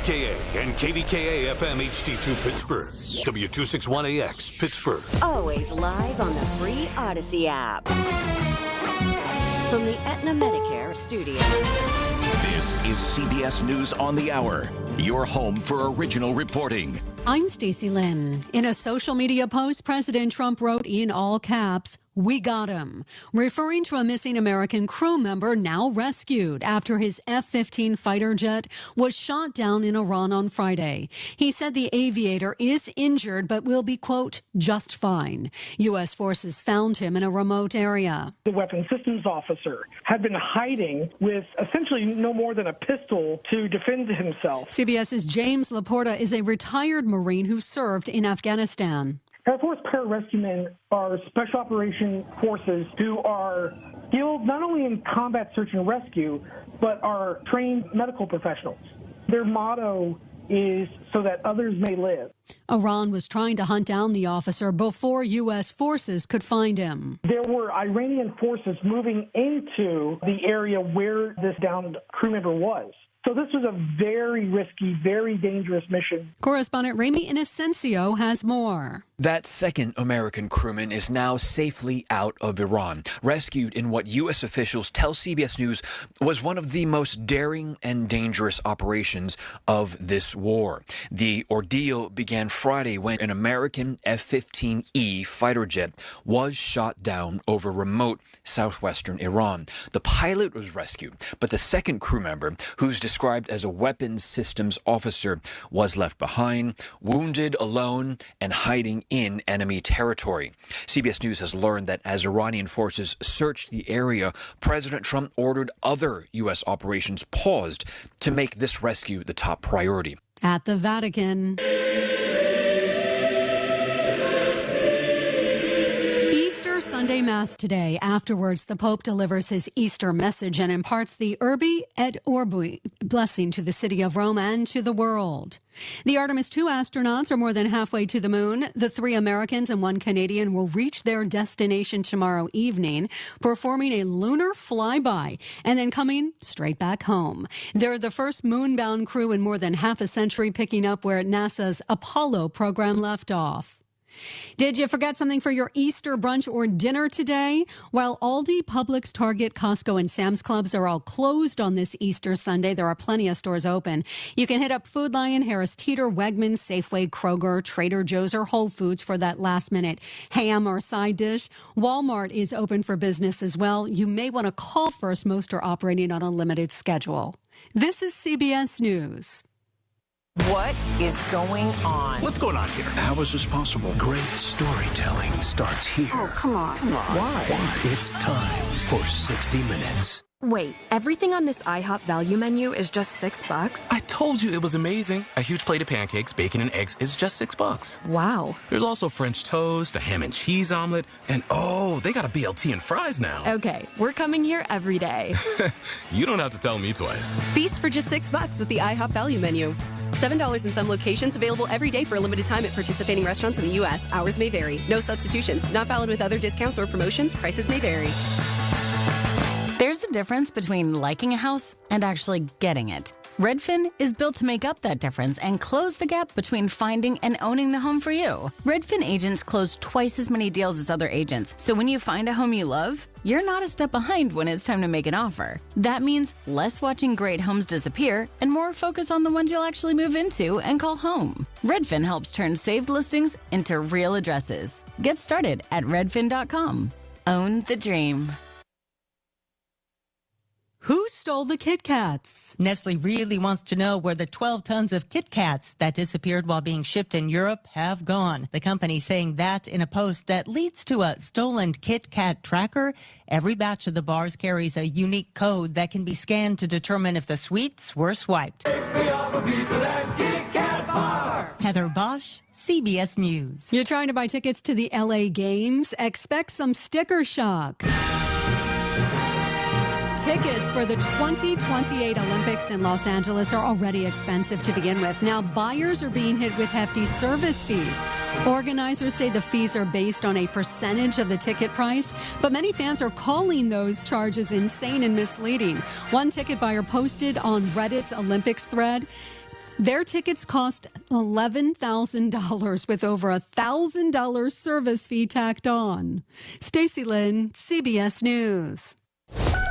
KDKA and KDKA-FM HD2 Pittsburgh. W261AX Pittsburgh. Always live on the free Odyssey app. From the Aetna Medicare studio. This is CBS News on the Hour, your home for original reporting. I'm Stacey Lynn. In a social media post, President Trump wrote in all caps, "We got him," referring to a missing American crew member now rescued after his F-15 fighter jet was shot down in Iran on Friday. He said the aviator is injured but will be, quote, just fine. U.S. forces found him in a remote area. The weapons systems officer had been hiding with essentially no more than a pistol to defend himself. CBS's James Laporta is a retired Marine who served in Afghanistan. Air Force pararescue men are special operation forces who are skilled not only in combat search and rescue, but are trained medical professionals. Their motto is so that others may live. Iran was trying to hunt down the officer before U.S. forces could find him. There were Iranian forces moving into the area where this downed crew member was. So this was a very risky, very dangerous mission. Correspondent Ramy Inocencio has more. That second American crewman is now safely out of Iran, rescued in what U.S. officials tell CBS News was one of the most daring and dangerous operations of this war. The ordeal began Friday when an American F-15E fighter jet was shot down over remote southwestern Iran. The pilot was rescued, but the second crew member, who's described as a weapons systems officer, was left behind, wounded, alone, and hiding in enemy territory. CBS News has learned that as Iranian forces searched the area, President Trump ordered other U.S. operations paused to make this rescue the top priority. At the Vatican. Sunday Mass today. Afterwards, the Pope delivers his Easter message and imparts the Urbi et Orbi blessing to the city of Rome and to the world. The Artemis 2 astronauts are more than halfway to the moon. The 3 Americans and 1 Canadian will reach their destination tomorrow evening, performing a lunar flyby and then coming straight back home. They're the first moon-bound crew in more than half a century, picking up where NASA's Apollo program left off. Did you forget something for your Easter brunch or dinner today? While Aldi, Publix, Target, Costco, and Sam's Clubs are all closed on this Easter Sunday, there are plenty of stores open. You can hit up Food Lion, Harris Teeter, Wegmans, Safeway, Kroger, Trader Joe's, or Whole Foods for that last-minute ham or side dish. Walmart is open for business as well. You may want to call first. Most are operating on a limited schedule. This is CBS News. What is going on? What's going on here? How is this possible? Great storytelling starts here. Oh, come on. Why? It's time for 60 Minutes. Wait, everything on this IHOP value menu is just $6? I told you it was amazing. A huge plate of pancakes, bacon, and eggs is just $6. Wow. There's also French toast, a ham and cheese omelet, and oh, they got a BLT and fries now. Okay, we're coming here every day. You don't have to tell me twice. Feast for just $6 with the IHOP value menu. $7 in some locations, available every day for a limited time at participating restaurants in the U.S. Hours may vary. No substitutions. Not valid with other discounts or promotions. Prices may vary. There's a difference between liking a house and actually getting it. Redfin is built to make up that difference and close the gap between finding and owning the home for you. Redfin agents close twice as many deals as other agents, so when you find a home you love, you're not a step behind when it's time to make an offer. That means less watching great homes disappear and more focus on the ones you'll actually move into and call home. Redfin helps turn saved listings into real addresses. Get started at redfin.com. Own the dream. Who stole the Kit Kats? Nestle really wants to know where the 12 tons of Kit Kats that disappeared while being shipped in Europe have gone. The company saying that in a post that leads to a stolen Kit Kat tracker. Every batch of the bars carries a unique code that can be scanned to determine if the sweets were swiped. Heather Bosch, CBS News. You're trying to buy tickets to the LA Games? Expect some sticker shock. Tickets for the 2028 Olympics in Los Angeles are already expensive to begin with. Now, buyers are being hit with hefty service fees. Organizers say the fees are based on a percentage of the ticket price, but many fans are calling those charges insane and misleading. One ticket buyer posted on Reddit's Olympics thread, Their tickets cost $11,000 with over $1,000 service fee tacked on. Stacey Lynn, CBS News.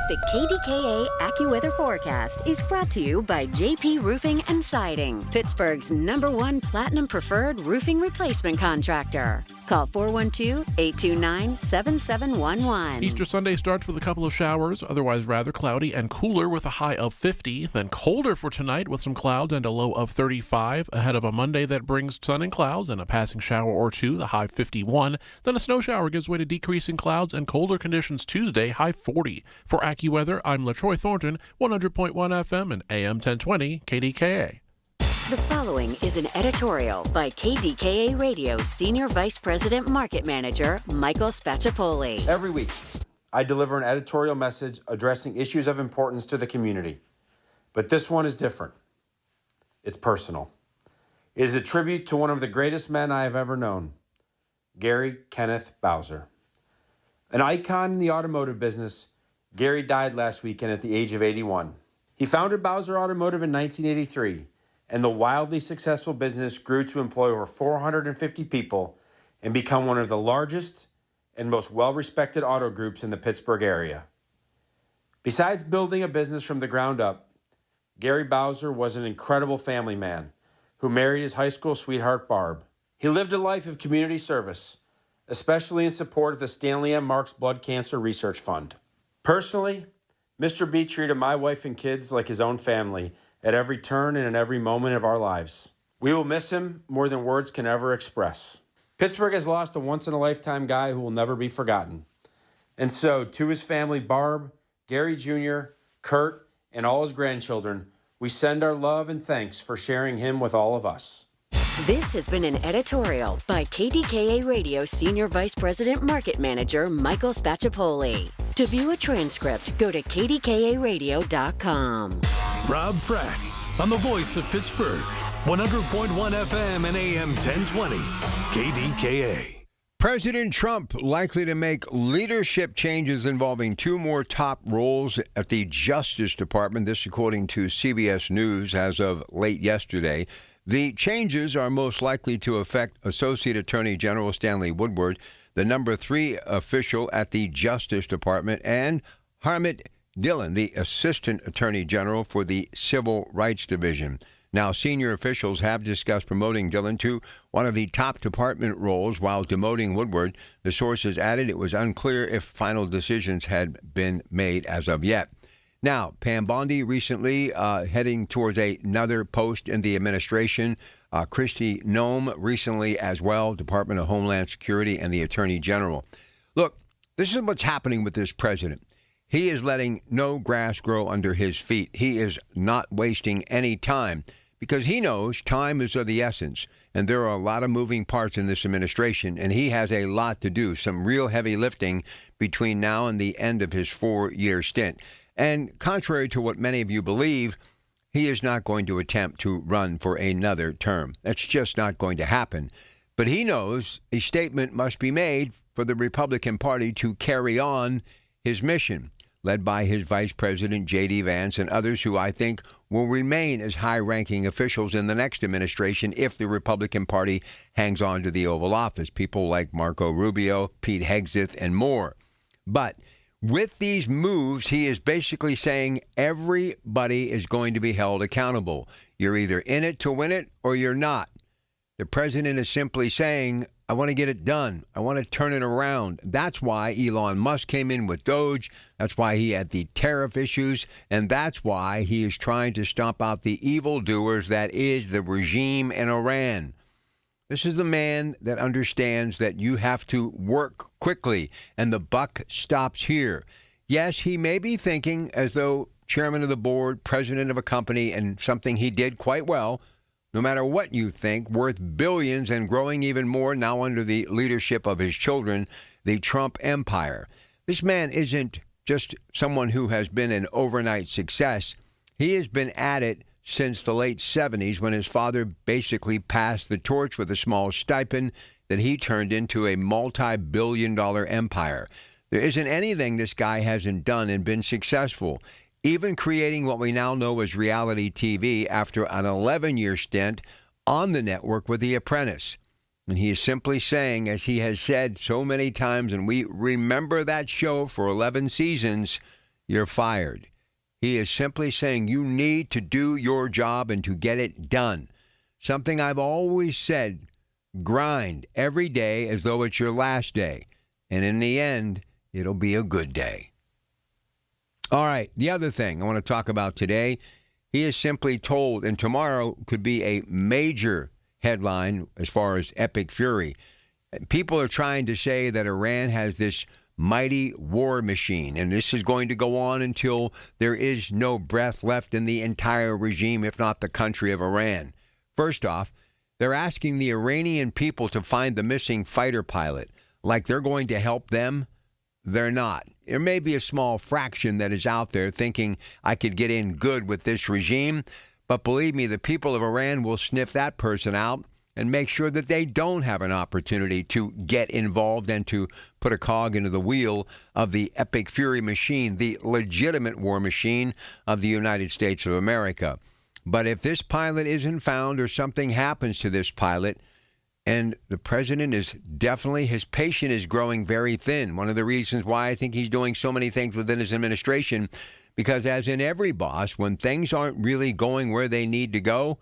The KDKA AccuWeather forecast is brought to you by JP Roofing and Siding, Pittsburgh's #1 Platinum Preferred roofing replacement contractor. Call 412-829-7711. Easter Sunday starts with a couple of showers, otherwise rather cloudy and cooler with a high of 50. Then colder for tonight with some clouds and a low of 35. Ahead of a Monday that brings sun and clouds and a passing shower or two, the high 51. Then a snow shower gives way to decreasing clouds and colder conditions Tuesday, high 40. For AccuWeather, I'm LaTroy Thornton, 100.1 FM and AM 1020 KDKA. The following is an editorial by KDKA Radio Senior Vice President Market Manager Michael Spacciapoli. Every week, I deliver an editorial message addressing issues of importance to the community. But this one is different. It's personal. It is a tribute to one of the greatest men I have ever known, Gary Kenneth Bowser. An icon in the automotive business, Gary died last weekend at the age of 81. He founded Bowser Automotive in 1983. And the wildly successful business grew to employ over 450 people and become one of the largest and most well-respected auto groups in the Pittsburgh area. Besides building a business from the ground up, Gary Bowser was an incredible family man who married his high school sweetheart, Barb. He lived a life of community service, especially in support of the Stanley M. Marks Blood Cancer Research Fund. Personally, Mr. B treated my wife and kids like his own family at every turn and in every moment of our lives. We will miss him more than words can ever express. Pittsburgh has lost a once-in-a-lifetime guy who will never be forgotten. And so, to his family, Barb, Gary Jr., Kurt, and all his grandchildren, we send our love and thanks for sharing him with all of us. This has been an editorial by KDKA Radio Senior Vice President Market Manager Michael Spacciapoli. To view a transcript, go to kdkaradio.com. Rob Fracks on the voice of Pittsburgh, 100.1 FM and AM 1020, KDKA. President Trump likely to make leadership changes involving two more top roles at the Justice Department. This according to CBS News as of late yesterday. The changes are most likely to affect Associate Attorney General Stanley Woodward, the number 3 official at the Justice Department, and Harmit Dillon, the Assistant Attorney General for the Civil Rights Division. Now, senior officials have discussed promoting Dillon to one of the top department roles while demoting Woodward. The sources added it was unclear if final decisions had been made as of yet. Now, Pam Bondi recently heading towards another post in the administration. Kristi Noem recently as well, Department of Homeland Security and the Attorney General. Look, this is what's happening with this president. He is letting no grass grow under his feet. He is not wasting any time because he knows time is of the essence. And there are a lot of moving parts in this administration, and he has a lot to do, some real heavy lifting between now and the end of his 4-year stint. And contrary to what many of you believe, he is not going to attempt to run for another term. That's just not going to happen. But he knows a statement must be made for the Republican Party to carry on his mission, led by his Vice President J.D. Vance and others who I think will remain as high-ranking officials in the next administration if the Republican Party hangs on to the Oval Office. People like Marco Rubio, Pete Hegseth, and more. But with these moves, he is basically saying everybody is going to be held accountable. You're either in it to win it or you're not. The president is simply saying, I want to get it done. I want to turn it around. That's why Elon Musk came in with Doge. That's why he had the tariff issues. And that's why he is trying to stomp out the evildoers that is the regime in Iran. This is the man that understands that you have to work quickly and the buck stops here. Yes, he may be thinking as though chairman of the board, president of a company, and something he did quite well, no matter what you think, worth billions and growing even more now under the leadership of his children, the Trump empire. This man isn't just someone who has been an overnight success. He has been at it since the late 70s when his father basically passed the torch with a small stipend that he turned into a multi-billion-dollar empire. There isn't anything this guy hasn't done and been successful. even creating what we now know as reality TV after an 11-year stint on the network with The Apprentice. And he is simply saying, as he has said so many times, and we remember that show for 11 seasons, you're fired. He is simply saying you need to do your job and to get it done. Something I've always said, grind every day as though it's your last day. And in the end, it'll be a good day. All right, the other thing I want to talk about today, he is simply told, and tomorrow could be a major headline as far as epic fury. People are trying to say that Iran has this mighty war machine, and this is going to go on until there is no breath left in the entire regime, if not the country of Iran. First off, they're asking the Iranian people to find the missing fighter pilot. Like they're going to help them. They're not. There may be a small fraction that is out there thinking I could get in good with this regime, but believe me, the people of Iran will sniff that person out and make sure that they don't have an opportunity to get involved and to put a cog into the wheel of the epic fury machine, the legitimate war machine of the United States of America. But if this pilot isn't found or something happens to this pilot, and the president is definitely, his patience is growing very thin. One of the reasons why I think he's doing so many things within his administration, because as in every boss, when things aren't really going where they need to go,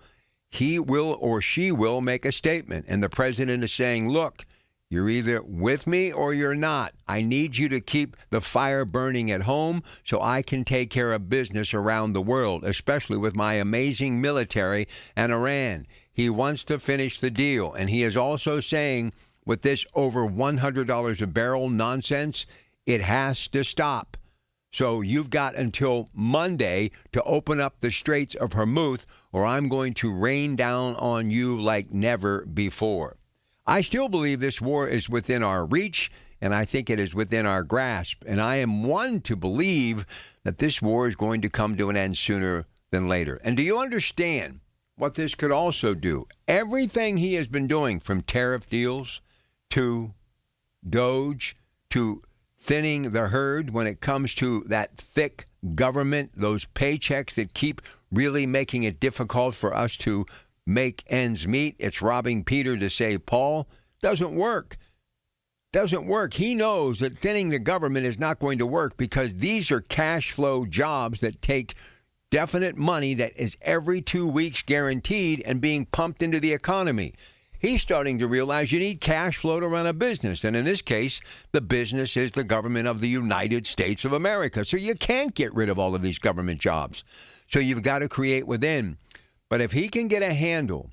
he will or she will make a statement. And the president is saying, look, you're either with me or you're not. I need you to keep the fire burning at home so I can take care of business around the world, especially with my amazing military and Iran. He wants to finish the deal. And he is also saying with this over $100 a barrel nonsense, it has to stop. So you've got until Monday to open up the Straits of Hormuz, or I'm going to rain down on you like never before. I still believe this war is within our reach, and I think it is within our grasp. And I am one to believe that this war is going to come to an end sooner than later. And do you understand what this could also do? Everything he has been doing, from tariff deals to Doge to thinning the herd when it comes to that thick government, those paychecks that keep really making it difficult for us to make ends meet. It's robbing Peter to save Paul. Doesn't work. Doesn't work. He knows that thinning the government is not going to work because these are cash flow jobs that take definite money that is every 2 weeks guaranteed and being pumped into the economy. He's starting to realize you need cash flow to run a business. And in this case, the business is the government of the United States of America. So you can't get rid of all of these government jobs. So you've got to create within. But if he can get a handle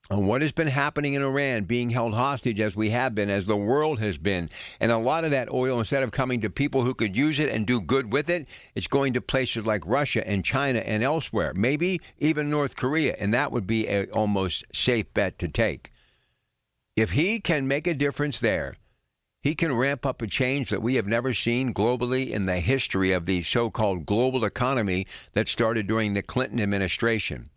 on what has been happening in Iran, being held hostage as we have been, as the world has been, and a lot of that oil, instead of coming to people who could use it and do good with it, it's going to places like Russia and China and elsewhere, maybe even North Korea, and that would be an almost safe bet to take. If he can make a difference there, he can ramp up a change that we have never seen globally in the history of the so-called global economy that started during the Clinton administration.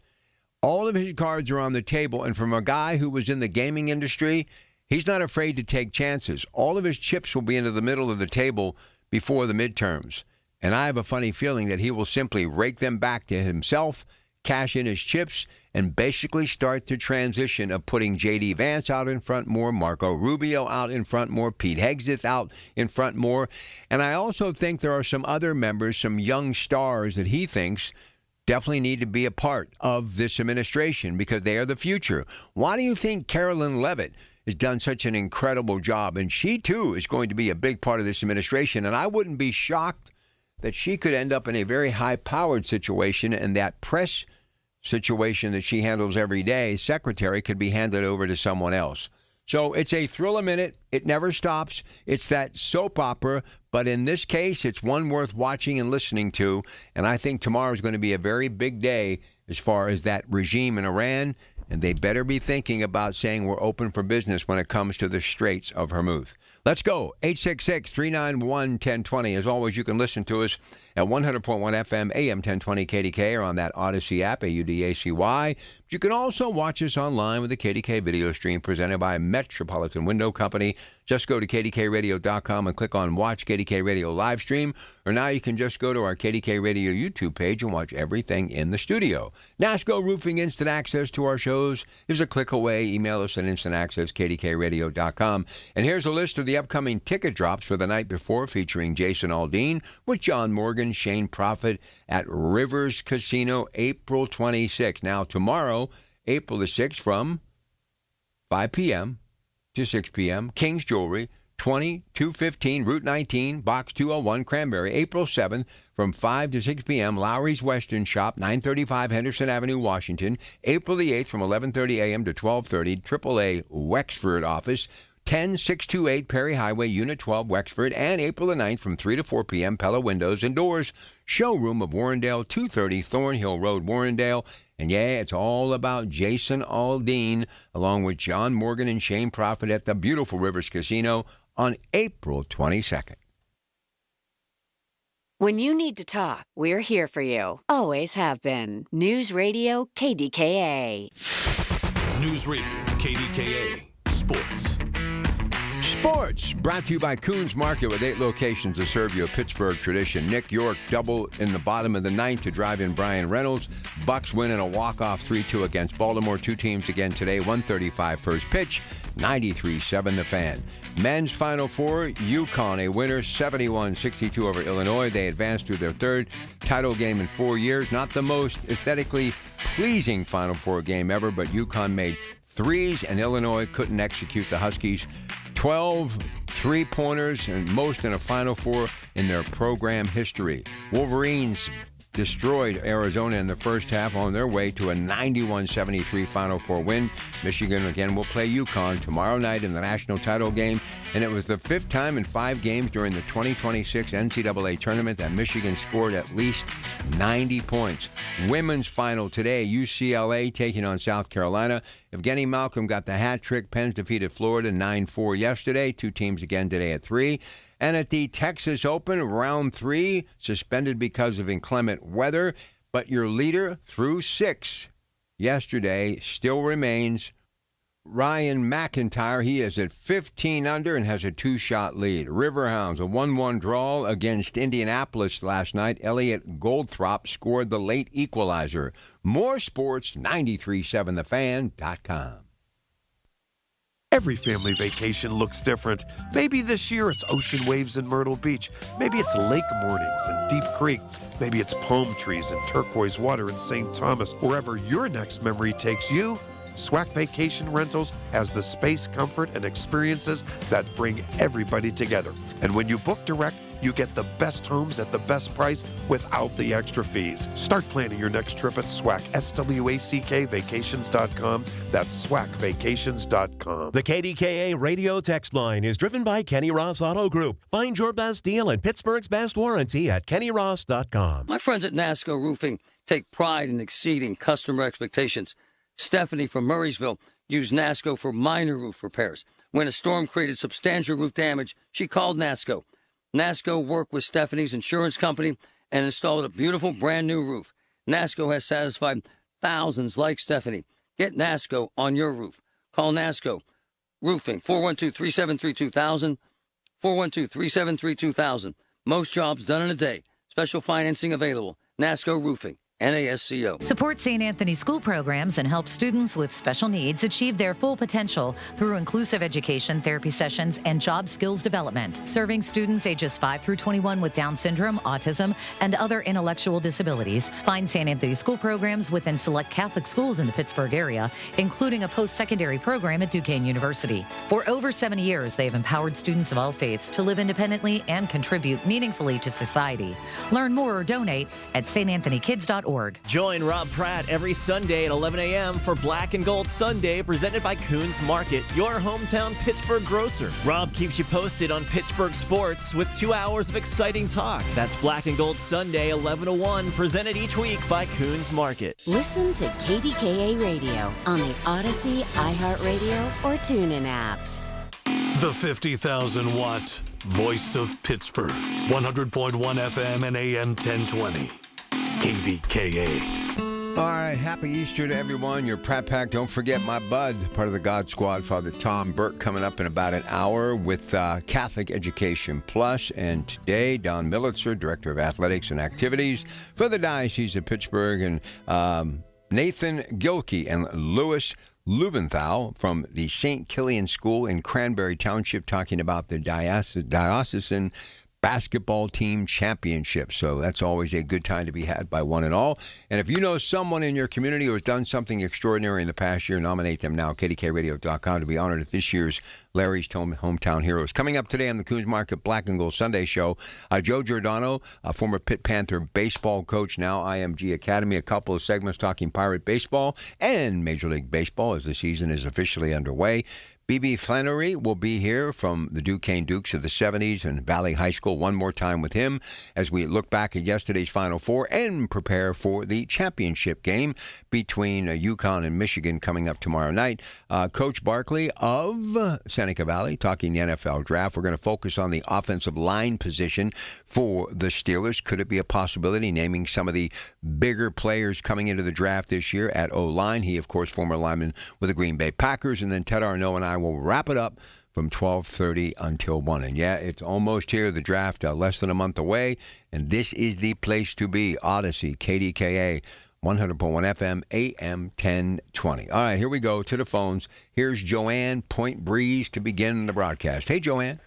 All of his cards are on the table, and from a guy who was in the gaming industry, he's not afraid to take chances. All of his chips will be into the middle of the table before the midterms. And I have a funny feeling that he will simply rake them back to himself, cash in his chips, and basically start the transition of putting J.D. Vance out in front more, Marco Rubio out in front more, Pete Hegseth out in front more. And I also think there are some other members, some young stars that he thinks definitely need to be a part of this administration because they are the future. Why do you think Carolyn Leavitt has done such an incredible job? And she, too, is going to be a big part of this administration. And I wouldn't be shocked that she could end up in a very high-powered situation, and that press situation that she handles every day, secretary, could be handed over to someone else. So it's a thrill a minute. It never stops. It's that soap opera, but in this case, it's one worth watching and listening to. And I think tomorrow is going to be a very big day as far as that regime in Iran, and they better be thinking about saying we're open for business when it comes to the Straits of Hormuz. Let's go. 866-391-1020. As always, you can listen to us at 100.1 FM, AM 1020 KDK, or on that Odyssey app, AUDACY. But you can also watch us online with the KDK video stream presented by Metropolitan Window Company. Just go to kdkradio.com and click on Watch KDK Radio Livestream, or now you can just go to our KDK Radio YouTube page and watch everything in the studio. NASCO Roofing Instant Access to our shows is a click away. Email us at instantaccess@kdkradio.com. And here's a list of the upcoming ticket drops for the night before, featuring Jason Aldean with John Morgan, Shane Prophet at Rivers Casino, April 26th. Now, tomorrow, April the 6th, from 5 p.m. to 6 p.m., King's Jewelry, 2215 Route 19, Box 201, Cranberry. April 7th, from 5 to 6 p.m., Lowry's Western Shop, 935 Henderson Avenue, Washington. April the 8th, from 11:30 a.m. to 12:30, AAA Wexford office, 10628 Perry Highway, Unit 12, Wexford. And April the 9th, from 3 to 4 p.m., Pella Windows and Doors, showroom of Warrendale, 230 Thornhill Road, Warrendale. And yeah, it's all about Jason Aldean, along with John Morgan and Shane Prophet at the beautiful Rivers Casino on April 22nd. When you need to talk, we're here for you. Always have been. News Radio KDKA. News Radio KDKA Sports. Sports, brought to you by Coons Market, with 8 locations to serve you a Pittsburgh tradition. Nick York double in the bottom of the ninth to drive in Brian Reynolds. Bucks win in a walk-off 3-2 against Baltimore. 2 teams again today, 1:35 first pitch, 93-7 the Fan. Men's Final Four, UConn a winner, 71-62 over Illinois. They advanced to their 3rd title game in 4 years. Not the most aesthetically pleasing Final Four game ever, but UConn made threes and Illinois couldn't execute the Huskies. 12 three-pointers and most in a Final Four in their program history. Wolverines destroyed Arizona in the first half on their way to a 91-73 Final Four win. Michigan again will play UConn tomorrow night in the national title game, and it was the 5th time in 5 games during the 2026 NCAA tournament that Michigan scored at least 90 points. Women's final today, UCLA taking on South Carolina. Evgeny Malcolm got the hat trick. Penn's defeated Florida 9-4 yesterday. 2 teams again today at 3. And at the Texas Open, round 3, suspended because of inclement weather, but your leader through 6 yesterday still remains Ryan McIntyre. He is at 15 under and has a 2-shot lead. Riverhounds, a 1-1 draw against Indianapolis last night. Elliot Goldthrop scored the late equalizer. More sports, 937thefan.com. Every family vacation looks different. Maybe this year it's ocean waves in Myrtle Beach. Maybe it's lake mornings in Deep Creek. Maybe it's palm trees and turquoise water in St. Thomas. Wherever your next memory takes you, SWAC Vacation Rentals has the space, comfort, and experiences that bring everybody together. And when you book direct, you get the best homes at the best price without the extra fees. Start planning your next trip at SWAC, SWACvacations.com. That's SWACvacations.com. The KDKA radio text line is driven by Kenny Ross Auto Group. Find your best deal and Pittsburgh's best warranty at KennyRoss.com. My friends at NASCO Roofing take pride in exceeding customer expectations. Stephanie from Murraysville used NASCO for minor roof repairs. When a storm created substantial roof damage, she called NASCO. NASCO worked with Stephanie's insurance company and installed a beautiful brand new roof. NASCO has satisfied thousands like Stephanie. Get NASCO on your roof. Call NASCO Roofing, 412-373-2000, 412-373-2000. Most jobs done in a day. Special financing available. NASCO Roofing. NASCO. Support St. Anthony school programs and help students with special needs achieve their full potential through inclusive education, therapy sessions, and job skills development. Serving students ages 5 through 21 with Down syndrome, autism, and other intellectual disabilities. Find St. Anthony school programs within select Catholic schools in the Pittsburgh area, including a post-secondary program at Duquesne University. For over 70 years, they have empowered students of all faiths to live independently and contribute meaningfully to society. Learn more or donate at StAnthonyKids.org. Join Rob Pratt every Sunday at 11 a.m. for Black and Gold Sunday, presented by Coons Market, your hometown Pittsburgh grocer. Rob keeps you posted on Pittsburgh sports with 2 hours of exciting talk. That's Black and Gold Sunday, 11 to 1, presented each week by Coons Market. Listen to KDKA Radio on the Odyssey, iHeartRadio, or TuneIn apps. The 50,000-watt voice of Pittsburgh. 100.1 FM and AM 1020. KDKA. All right, happy Easter to everyone. Your Pratt Pack. Don't forget my bud, part of the God Squad, Father Tom Burke, coming up in about an hour with Catholic Education Plus. And today, Don Militzer, Director of Athletics and Activities for the Diocese of Pittsburgh, and Nathan Gilkey and Louis Lubenthal from the St. Killian School in Cranberry Township, talking about the diocesan basketball team championship. So that's always a good time to be had by one and all. And if you know someone in your community who has done something extraordinary in the past year, nominate them now, kdkradio.com, to be honored at this year's Larry's Hometown Heroes. Coming up today on the Coons Market Black and Gold Sunday Show, Joe Giordano, a former Pitt Panther baseball coach, now IMG Academy, a couple of segments talking Pirate baseball and Major League Baseball as the season is officially underway. B.B. Flannery will be here from the Duquesne Dukes of the 70s and Valley High School. One more time with him as we look back at yesterday's Final Four and prepare for the championship game between UConn and Michigan coming up tomorrow night. Coach Barkley of Seneca Valley talking the NFL draft. We're going to focus on the offensive line position for the Steelers. Could it be a possibility, naming some of the bigger players coming into the draft this year at O-line? He, of course, former lineman with the Green Bay Packers. And then Ted Arnaud and I will wrap it up from 12:30 until 1. And yeah, it's almost here, the draft, less than a month away, and this is the place to be. Odyssey, KDKA, 100.1 FM, AM 1020. All right, here we go to the phones. Here's Joanne, Point Breeze, to begin the broadcast. Hey, Joanne.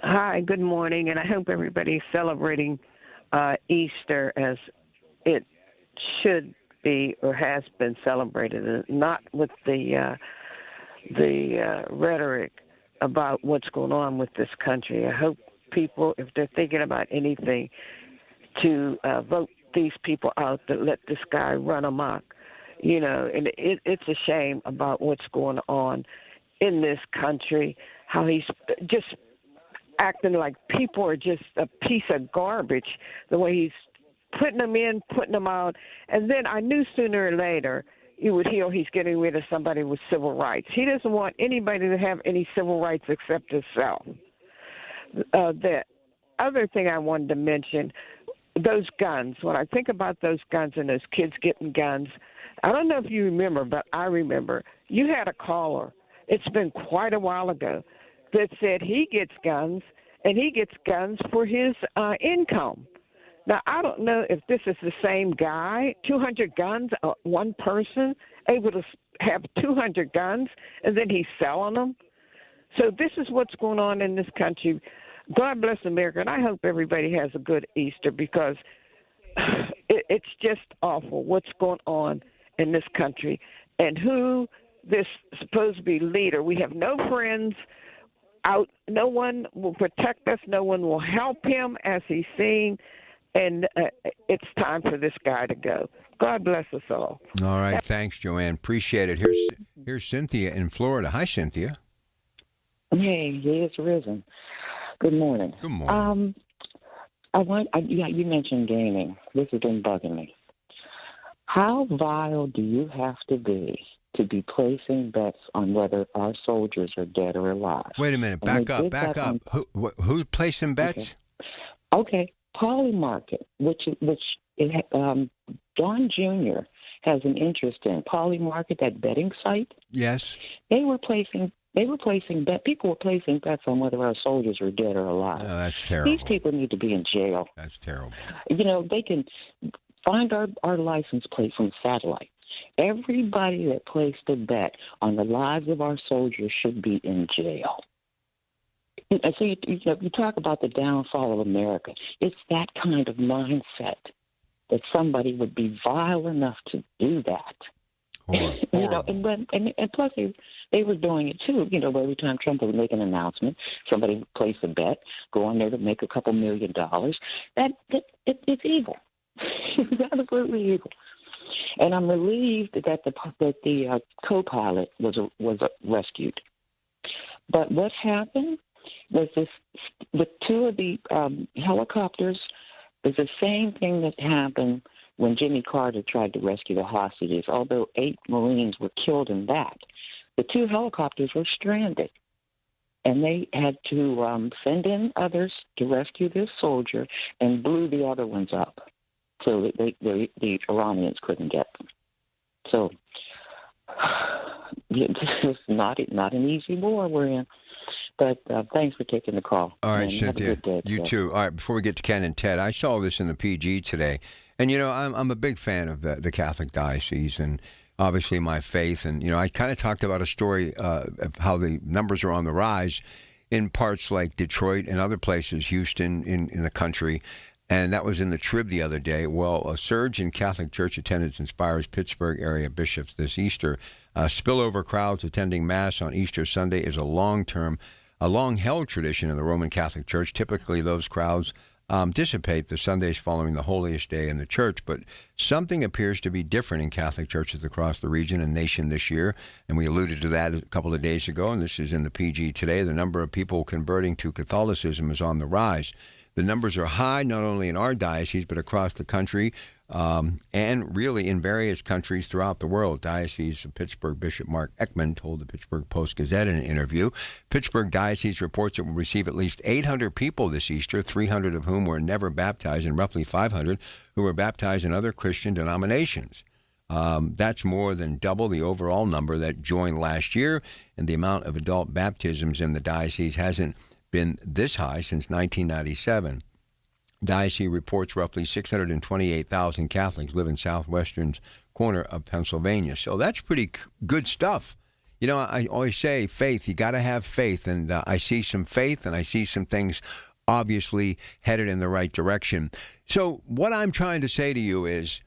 Hi, good morning, and I hope everybody's celebrating Easter as it should be or has been celebrated, not with the rhetoric about what's going on with this country. I hope people, if they're thinking about anything, to vote these people out, to let this guy run amok. You know, and it's a shame about what's going on in this country, how he's just acting like people are just a piece of garbage, the way he's putting them in, putting them out. And then I knew sooner or later you would hear he's getting rid of somebody with civil rights. He doesn't want anybody to have any civil rights except himself. The other thing I wanted to mention, those guns. When I think about those guns and those kids getting guns, I don't know if you remember, but I remember you had a caller, it's been quite a while ago, that said he gets guns, and he gets guns for his income. Now, I don't know if this is the same guy, 200 guns, one person able to have 200 guns, and then he's selling them. So this is what's going on in this country. God bless America, and I hope everybody has a good Easter, because it's just awful what's going on in this country and who this supposed to be leader. We have no friends out. No one will protect us. No one will help him as he's seen. And it's time for this guy to go. God bless us all. All right. Thanks, Joanne. Appreciate it. Here's Cynthia in Florida. Hi, Cynthia. Hey, it's risen. Good morning. Good morning. You mentioned gaming. This has been bugging me. How vile do you have to be placing bets on whether our soldiers are dead or alive? Wait a minute. Back up. Who's placing bets? Okay. Polymarket, which Don Jr. has an interest in. Polymarket, that betting site. Yes. People were placing bets on whether our soldiers were dead or alive. Oh, that's terrible. These people need to be in jail. That's terrible. You know, they can find our license plate from satellite. Everybody that placed a bet on the lives of our soldiers should be in jail. And so you talk about the downfall of America. It's that kind of mindset that somebody would be vile enough to do that. You know, and plus they were doing it too. You know, every time Trump would make an announcement, somebody would place a bet, go on there to make a couple $1 million. It's evil. It's absolutely evil. And I'm relieved that the co-pilot was rescued. But what happened was this with two of the helicopters. Is the same thing that happened when Jimmy Carter tried to rescue the hostages. Although 8 Marines were killed in that, the 2 helicopters were stranded. and they had to send in others to rescue this soldier and blew the other ones up so that the Iranians couldn't get them. So this is not an easy war we're in. But thanks for taking the call. All right, and Cynthia. have a good day, You too. All right, before we get to Ken and Ted, I saw this in the PG today. And, I'm a big fan of the Catholic Diocese and obviously my faith. And, I kind of talked about a story of how the numbers are on the rise in parts like Detroit and other places, Houston, in the country. And that was in the Trib the other day. Well, a surge in Catholic church attendance inspires Pittsburgh area bishops this Easter. Spillover crowds attending Mass on Easter Sunday is a long-held tradition in the Roman Catholic Church. Typically, those crowds dissipate the Sundays following the holiest day in the church, but something appears to be different in Catholic churches across the region and nation this year, and we alluded to that a couple of days ago, and this is in the PG today. The number of people converting to Catholicism is on the rise. The numbers are high not only in our diocese, but across the country, and really in various countries throughout the world. Diocese of Pittsburgh Bishop Mark Ekman told the Pittsburgh Post-Gazette in an interview, Pittsburgh Diocese reports it will receive at least 800 people this Easter, 300 of whom were never baptized, and roughly 500 who were baptized in other Christian denominations. That's more than double the overall number that joined last year, and the amount of adult baptisms in the diocese hasn't been this high since 1997. Diocese reports roughly 628,000 Catholics live in southwestern corner of Pennsylvania. So that's pretty good stuff. I always say faith, you got to have faith. And I see some faith and I see some things obviously headed in the right direction. So what I'm trying to say to you is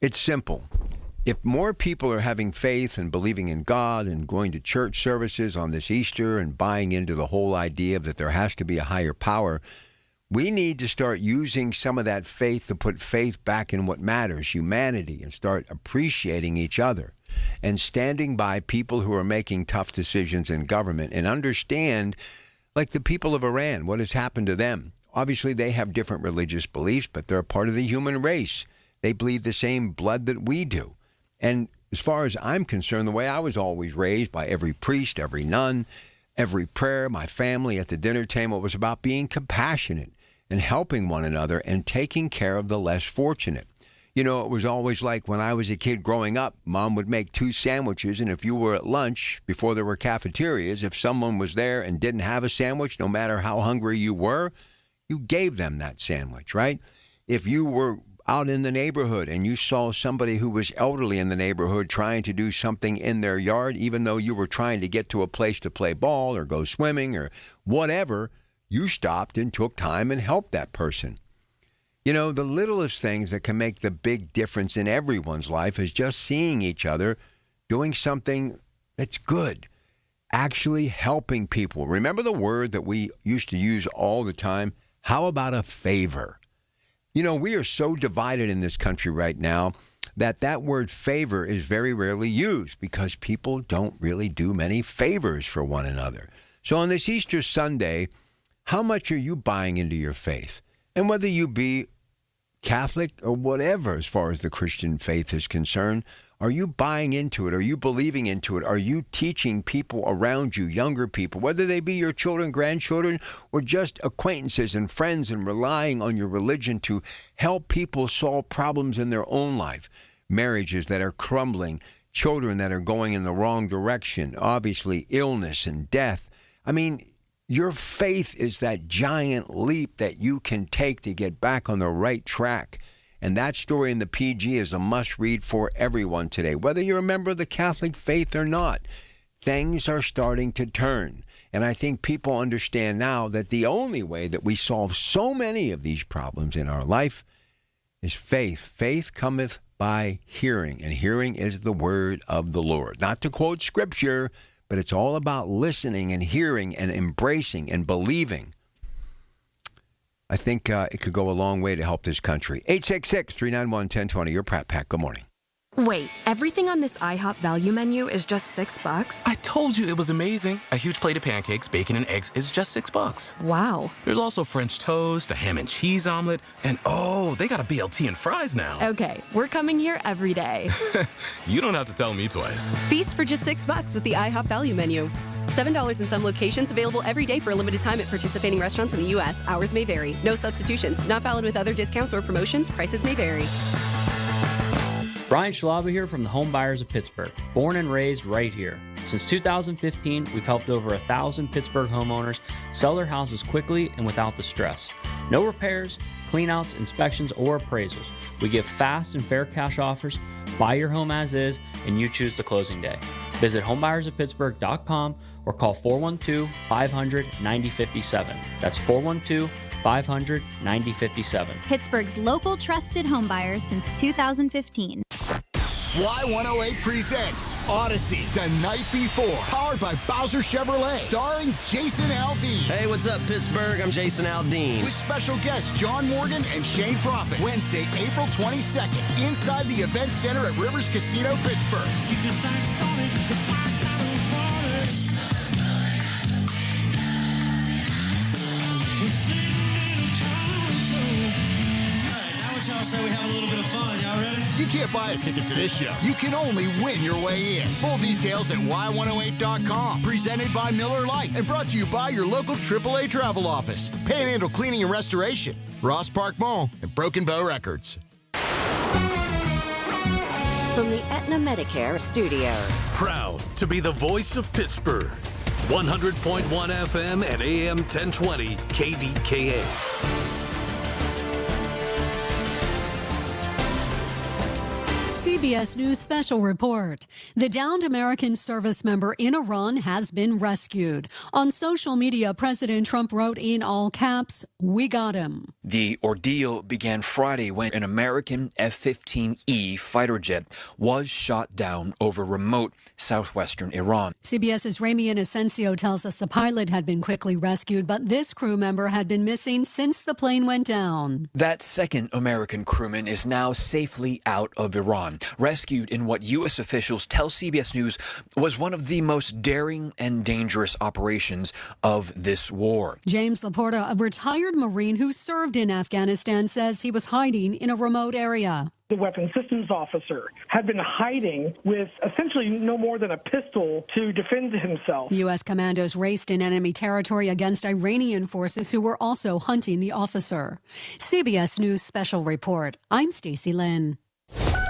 it's simple. If more people are having faith and believing in God and going to church services on this Easter and buying into the whole idea that there has to be a higher power, we need to start using some of that faith to put faith back in what matters, humanity, and start appreciating each other and standing by people who are making tough decisions in government and understand, like the people of Iran, what has happened to them. Obviously, they have different religious beliefs, but they're a part of the human race. They bleed the same blood that we do. And as far as I'm concerned, the way I was always raised by every priest, every nun, every prayer, my family at the dinner table was about being compassionate and helping one another and taking care of the less fortunate. It was always like when I was a kid growing up, Mom would make 2 sandwiches, and if you were at lunch, before there were cafeterias, if someone was there and didn't have a sandwich, no matter how hungry you were, you gave them that sandwich, right? If you were out in the neighborhood and you saw somebody who was elderly in the neighborhood trying to do something in their yard, even though you were trying to get to a place to play ball or go swimming or whatever, you stopped and took time and helped that person. The littlest things that can make the big difference in everyone's life is just seeing each other, doing something that's good, actually helping people. Remember the word that we used to use all the time? How about a favor? We are so divided in this country right now that word favor is very rarely used because people don't really do many favors for one another. So on this Easter Sunday, how much are you buying into your faith? And whether you be Catholic or whatever, as far as the Christian faith is concerned, are you buying into it? Are you believing into it? Are you teaching people around you, younger people, whether they be your children, grandchildren, or just acquaintances and friends, and relying on your religion to help people solve problems in their own life? Marriages that are crumbling, children that are going in the wrong direction, obviously illness and death. I mean, your faith is that giant leap that you can take to get back on the right track. And that story in the PG is a must-read for everyone today. Whether you're a member of the Catholic faith or not, things are starting to turn. And I think people understand now that the only way that we solve so many of these problems in our life is faith. Faith cometh by hearing, and hearing is the word of the Lord. Not to quote Scripture, but it's all about listening and hearing and embracing and believing. I think it could go a long way to help this country. 866-391-1020. Your Pratt Pack. Good morning. Wait, everything on this IHOP value menu is just $6? I told you it was amazing. A huge plate of pancakes, bacon, and eggs is just $6. Wow. There's also French toast, a ham and cheese omelet, and oh, they got a BLT and fries now. Okay, we're coming here every day. You don't have to tell me twice. Feast for just $6 with the IHOP value menu. $7 in some locations, available every day for a limited time at participating restaurants in the U.S. Hours may vary. No substitutions. Not valid with other discounts or promotions. Prices may vary. Brian Schlaba here from the Home Buyers of Pittsburgh. Born and raised right here. Since 2015, we've helped over 1,000 Pittsburgh homeowners sell their houses quickly and without the stress. No repairs, cleanouts, inspections, or appraisals. We give fast and fair cash offers, buy your home as is, and you choose the closing day. Visit homebuyersoftpittsburgh.com or call 412-500-9057. That's 412-500-9057. Pittsburgh's local trusted home buyer since 2015. Y108 presents Odyssey, The Night Before, powered by Bowser Chevrolet, starring Jason Aldean. Hey, what's up, Pittsburgh? I'm Jason Aldean. With special guests John Morgan and Shane Prophet. Wednesday, April 22nd, inside the Event Center at Rivers Casino, Pittsburgh. So we have a little bit of fun. Y'all ready? You can't buy a ticket to this show. You can only win your way in. Full details at y108.com. Presented by Miller Lite and brought to you by your local AAA travel office, Panhandle Cleaning and Restoration, Ross Park Mall, and Broken Bow Records. From the Aetna Medicare Studios. Proud to be the voice of Pittsburgh. 100.1 FM and AM 1020 KDKA. CBS News special report. The downed American service member in Iran has been rescued. On social media, President Trump wrote in all caps, "We got him." The ordeal began Friday when an American F-15E fighter jet was shot down over remote southwestern Iran. CBS's Ramian Asensio tells us the pilot had been quickly rescued, but this crew member had been missing since the plane went down. That second American crewman is now safely out of Iran, rescued in what U.S. officials tell CBS News was one of the most daring and dangerous operations of this war. James Laporta, a retired Marine who served in Afghanistan, says he was hiding in a remote area. The weapons systems officer had been hiding with essentially no more than a pistol to defend himself. U.S. commandos raced in enemy territory against Iranian forces who were also hunting the officer. CBS News Special Report. I'm Stacey Lynn.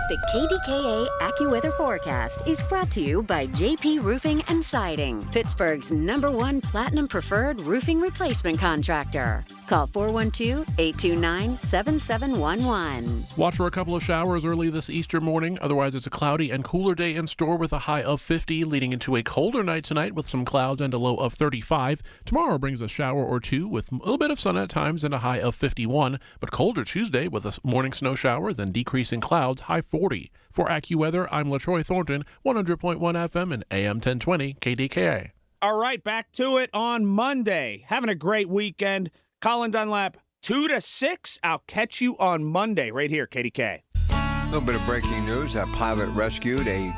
The KDKA AccuWeather forecast is brought to you by JP Roofing and Siding, Pittsburgh's #1 Platinum Preferred Roofing Replacement Contractor. Call 412-829-7711. Watch for a couple of showers early this Easter morning. Otherwise, it's a cloudy and cooler day in store with a high of 50, leading into a colder night tonight with some clouds and a low of 35. Tomorrow brings a shower or two with a little bit of sun at times and a high of 51. But colder Tuesday with a morning snow shower, then decreasing clouds, high 40. For AccuWeather, I'm LaTroy Thornton, 100.1 FM and AM 1020 KDKA. All right, back to it on Monday. Having a great weekend. Colin Dunlap, 2 to 6. I'll catch you on Monday right here, KDK. A little bit of breaking news. That pilot rescued a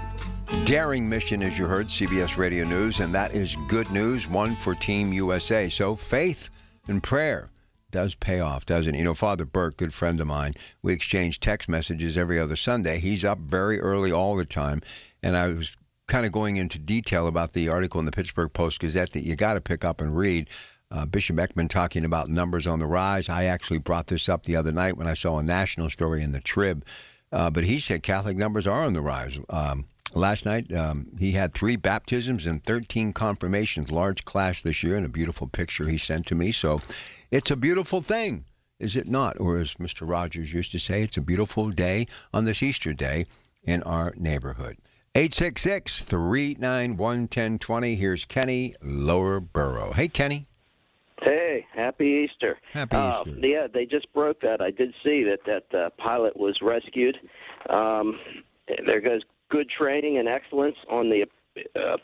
daring mission, as you heard, CBS Radio News, and that is good news, one for Team USA. So faith and prayer does pay off, doesn't it? You know, Father Burke, good friend of mine, we exchange text messages every other Sunday. He's up very early all the time, and I was kind of going into detail about the article in the Pittsburgh Post-Gazette that you got to pick up and read. Bishop Ekman talking about numbers on the rise. I actually brought this up the other night when I saw a national story in the Trib. But he said Catholic numbers are on the rise. Last night, he had 3 baptisms and 13 confirmations, large class this year, and a beautiful picture he sent to me. So it's a beautiful thing, is it not? Or as Mr. Rogers used to say, it's a beautiful day on this Easter day in our neighborhood. 866-391-1020. Here's Kenny, Lower Borough. Hey, Kenny. Hey, happy Easter. Happy Easter. Yeah, they just broke that. I did see that pilot was rescued. There goes good training and excellence on the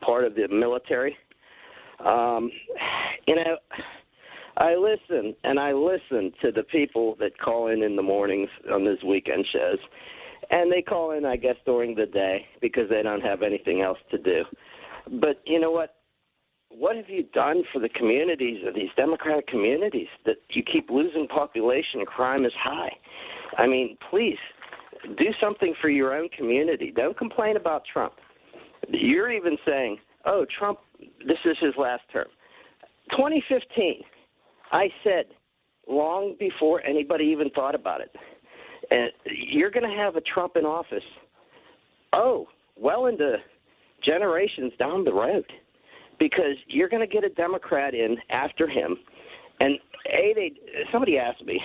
part of the military. You know, I listen to the people that call in the mornings on these weekend shows, And they call in, I guess, during the day because they don't have anything else to do. But you know what? What have you done for the communities of these Democratic communities that you keep losing population and crime is high? I mean, please, do something for your own community. Don't complain about Trump. You're even saying, oh, Trump, this is his last term. 2015, I said, long before anybody even thought about it, and you're going to have a Trump in office, well into generations down the road, because you're going to get a Democrat in after him. And somebody asked me,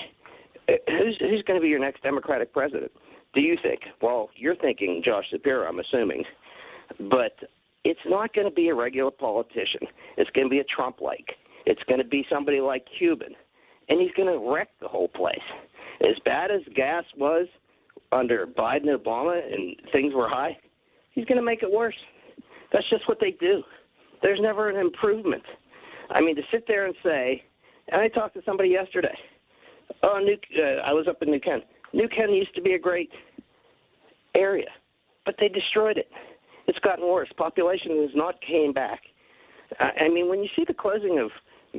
who's going to be your next Democratic president? Do you think? Well, you're thinking Josh Shapiro, I'm assuming. But it's not going to be a regular politician. It's going to be a Trump-like. It's going to be somebody like Cuban. And he's going to wreck the whole place. As bad as gas was under Biden and Obama and things were high, he's going to make it worse. That's just what they do. There's never an improvement. I mean, to sit there and say, and I talked to somebody yesterday, I was up in New Ken. New Ken used to be a great area, but they destroyed it. It's gotten worse. Population has not came back. I mean, when you see the closing of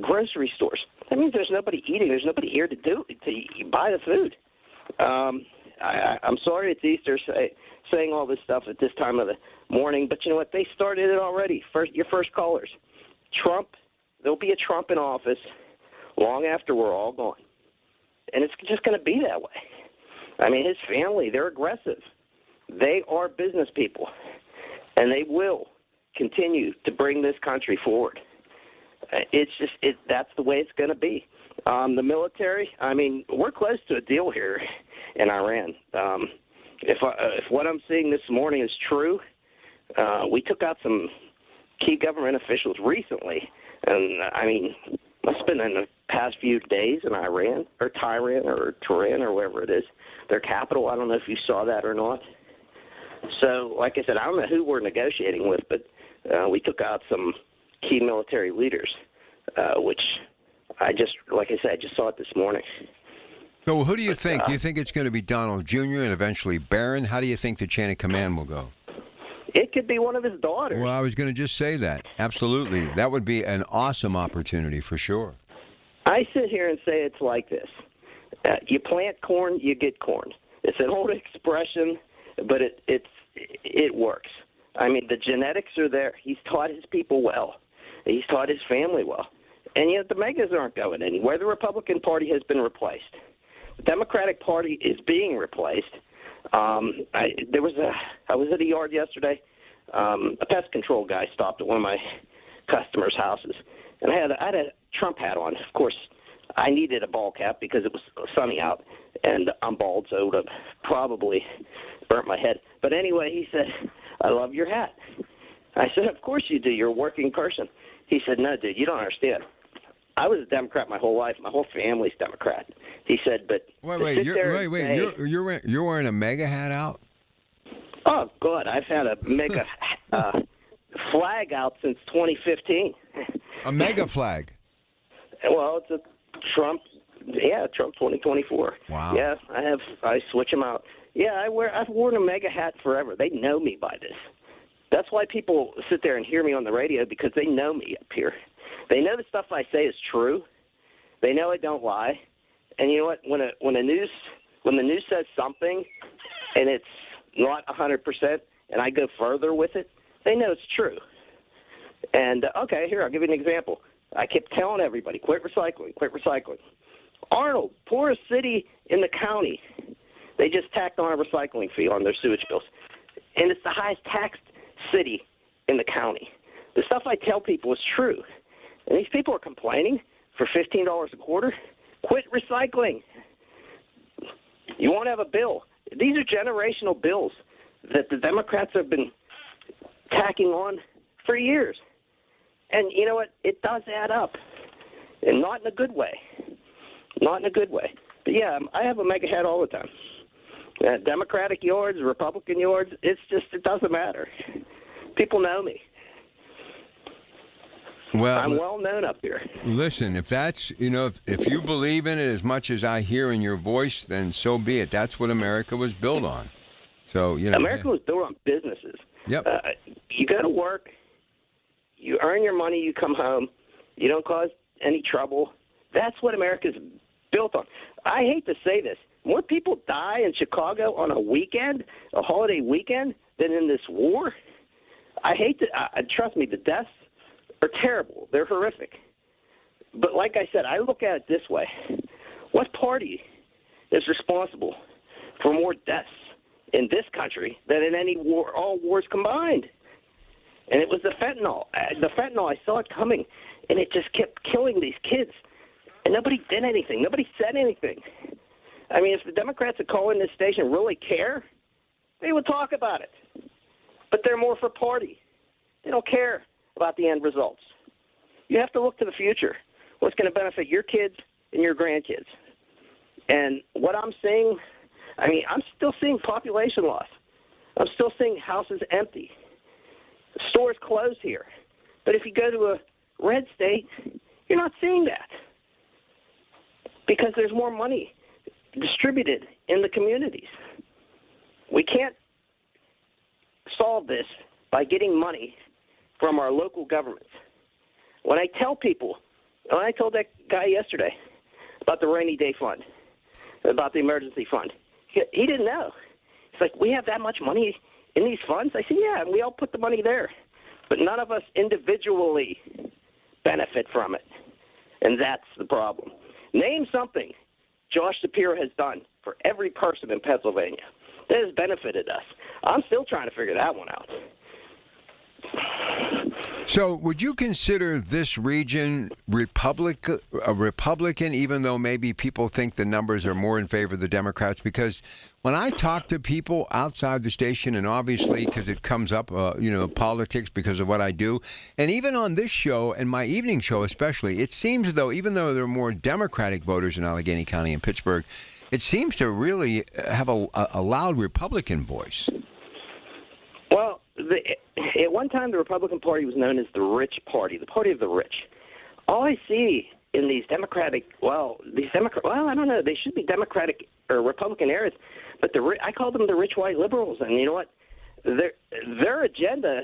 grocery stores, that means there's nobody eating. There's nobody here to buy the food. I'm sorry it's Easter saying all this stuff at this time of the morning, but you know what? They started it already. Your first callers. Trump, there'll be a Trump in office long after we're all gone. And it's just going to be that way. I mean, his family, they're aggressive. They are business people, and they will continue to bring this country forward. That's the way it's going to be. The military, I mean, we're close to a deal here in Iran. If what I'm seeing this morning is true, we took out some key government officials recently, and I mean, must have been in the past few days in Iran or Tehran or wherever it is, their capital. I don't know if you saw that or not. So, like I said, I don't know who we're negotiating with, but we took out some key military leaders, which I just saw it this morning. So who do you think? Do you think it's going to be Donald Jr. and eventually Barron? How do you think the chain of command will go? It could be one of his daughters. Well, I was going to just say that. Absolutely. That would be an awesome opportunity for sure. I sit here and say it's like this. You plant corn, you get corn. It's an old expression, but it works. I mean, the genetics are there. He's taught his people well. He's taught his family well. And yet the megas aren't going anywhere. The Republican Party has been replaced. The Democratic Party is being replaced. I was at a yard yesterday. A pest control guy stopped at one of my customers' houses, and I had a Trump hat on. Of course, I needed a ball cap because it was sunny out, and I'm bald, so it would have probably burnt my head. But anyway, he said, "I love your hat." I said, "Of course you do. You're a working person." He said, "No, dude, you don't understand. I was a Democrat my whole life. My whole family's Democrat." He said, "But you're wearing a mega hat out?" Oh, God, I've had a mega flag out since 2015. A mega flag? Well, it's a Trump 2024. Wow. Yeah, I switch them out. Yeah, I've worn a mega hat forever. They know me by this. That's why people sit there and hear me on the radio, because they know me up here. They know the stuff I say is true. They know I don't lie. And you know what? When the news says something and it's not 100%, and I go further with it, they know it's true. And okay, here, I'll give you an example. I kept telling everybody, quit recycling, quit recycling. Arnold, poorest city in the county, they just tacked on a recycling fee on their sewage bills. And it's the highest taxed city in the county. The stuff I tell people is true. And these people are complaining for $15 a quarter. Quit recycling. You won't have a bill. These are generational bills that the Democrats have been tacking on for years. And you know what? It does add up. And not in a good way. Not in a good way. But yeah, I have a mega hat all the time. Democratic yards, Republican yards, it doesn't matter. People know me. Well, I'm well known up here. Listen, if that's, if you believe in it as much as I hear in your voice, then so be it. That's what America was built on. So, America was built on businesses. Yep. You go to work, you earn your money, you come home, you don't cause any trouble. That's what America's built on. I hate to say this. More people die in Chicago on a weekend, a holiday weekend, than in this war. I hate to trust me, the deaths are terrible. They're horrific. But like I said, I look at it this way. What party is responsible for more deaths in this country than in any war, all wars combined? And it was the fentanyl. The fentanyl, I saw it coming, and it just kept killing these kids. And nobody did anything. Nobody said anything. I mean, if the Democrats that call in this station really care, they would talk about it. But they're more for party. They don't care about the end results. You have to look to the future. What's going to benefit your kids and your grandkids? And what I'm seeing, I mean, I'm still seeing population loss. I'm still seeing houses empty. Stores closed here. But if you go to a red state, you're not seeing that because there's more money distributed in the communities. We can't solve this by getting money from our local governments. When I tell people, when I told that guy yesterday about the rainy day fund, about the emergency fund, he didn't know. He's like, we have that much money in these funds? I said, yeah, and we all put the money there. But none of us individually benefit from it. And that's the problem. Name something Josh Shapiro has done for every person in Pennsylvania that has benefited us. I'm still trying to figure that one out. So would you consider this region Republican, even though maybe people think the numbers are more in favor of the Democrats? Because when I talk to people outside the station, and obviously because it comes up, politics because of what I do, and even on this show and my evening show especially, it seems as though even though there are more Democratic voters in Allegheny County and Pittsburgh, it seems to really have a loud Republican voice. Well, at one time, the Republican Party was known as the rich party, the party of the rich. All I see in these I don't know, they should be Democratic or Republican areas, but I call them the rich white liberals. And you know what? Their agenda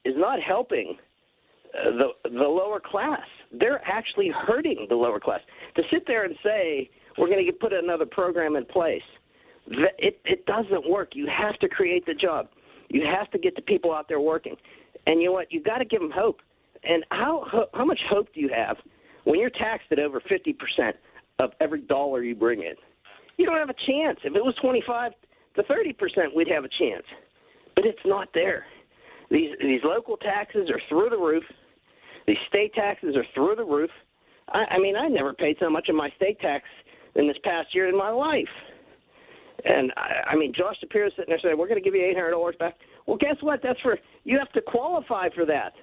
is not helping the lower class. They're actually hurting the lower class. To sit there and say, we're going to put another program in place, it doesn't work. You have to create the job. You have to get the people out there working. And you know what? You've got to give them hope. And how much hope do you have when you're taxed at over 50% of every dollar you bring in? You don't have a chance. If it was 25 to 30%, we'd have a chance. But it's not there. These local taxes are through the roof. These state taxes are through the roof. I mean, I never paid so much of my state tax in this past year in my life. And, I mean, Josh Shapiro sitting there saying, we're going to give you $800 back. Well, guess what? You have to qualify for that.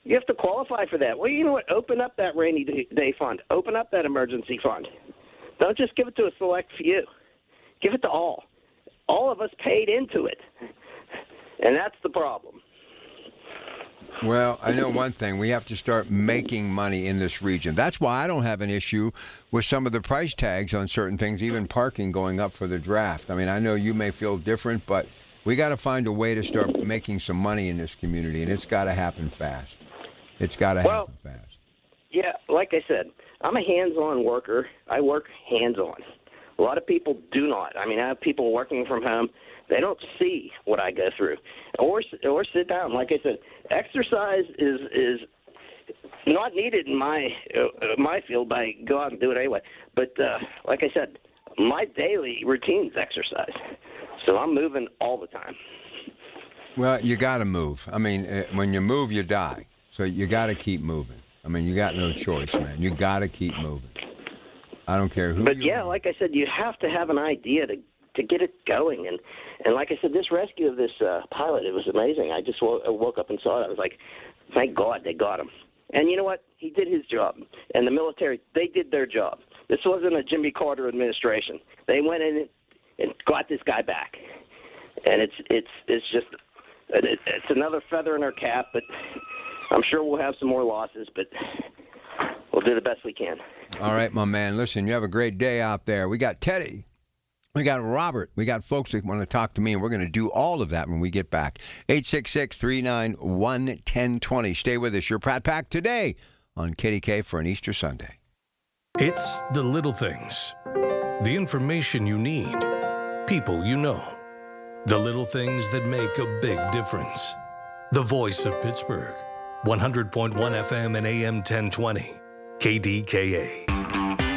You have to qualify for that. Well, you know what? Open up that rainy day fund. Open up that emergency fund. Don't just give it to a select few. Give it to all. All of us paid into it. And that's the problem. Well, I know one thing. We have to start making money in this region. That's why I don't have an issue with some of the price tags on certain things, even parking going up for the draft. I mean, I know you may feel different, but we got to find a way to start making some money in this community, and it's got to happen fast. It's got to happen fast. Yeah, like I said, I'm a hands-on worker. I work hands-on. A lot of people do not. I mean, I have people working from home. They don't see what I go through, or sit down. Like I said, exercise is not needed in my field. But I go out and do it anyway. But like I said, my daily routine is exercise, so I'm moving all the time. Well, you got to move. I mean, when you move, you die. So you got to keep moving. I mean, you got no choice, man. You got to keep moving. I don't care who. But yeah, like I said, you have to have an idea to get it going. And like I said, this rescue of this pilot, it was amazing. I just woke up and saw it. I was like, thank God they got him. And you know what? He did his job. And the military, they did their job. This wasn't a Jimmy Carter administration. They went in and got this guy back. And it's just it's another feather in our cap. But I'm sure we'll have some more losses. But we'll do the best we can. All right, my man. Listen, you have a great day out there. We got Teddy We got Robert. We got folks that want to talk to me, and we're going to do all of that when we get back. 866-391-1020. Stay with us. Your Pratt Pack today on KDK for an Easter Sunday. It's the little things. The information you need. People you know. The little things that make a big difference. The voice of Pittsburgh. 100.1 FM and AM 1020. KDKA.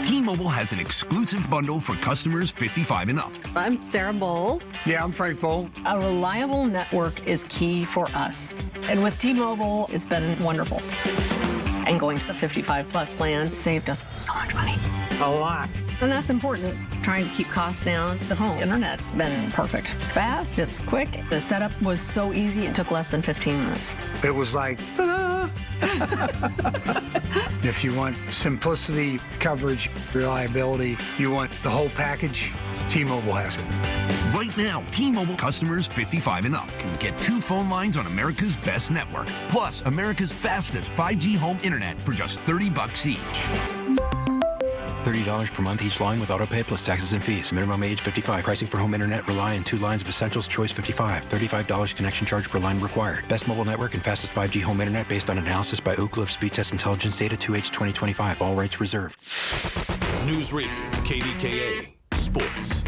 T-Mobile has an exclusive bundle for customers 55 and up. I'm Sarah Bowl. Yeah, I'm Frank Bowl. A reliable network is key for us. And with T-Mobile, it's been wonderful. And going to the 55-plus plan saved us so much money. A lot. And that's important. Trying to keep costs down. The home internet's been perfect. It's fast, it's quick. The setup was so easy, it took less than 15 minutes. It was like, ta-da! If you want simplicity, coverage, reliability, you want the whole package, T-Mobile has it. Right now, T-Mobile customers 55 and up can get 2 phone lines on America's best network, plus America's fastest 5G home internet for just $30 each. $30 per month each line with autopay plus taxes and fees. Minimum age 55. Pricing for home internet rely on 2 lines of essentials. Choice 55. $35 connection charge per line required. Best mobile network and fastest 5G home internet based on analysis by Ookla of Speed Test Intelligence data 2H 2025. All rights reserved. News Radio, KDKA, Sports.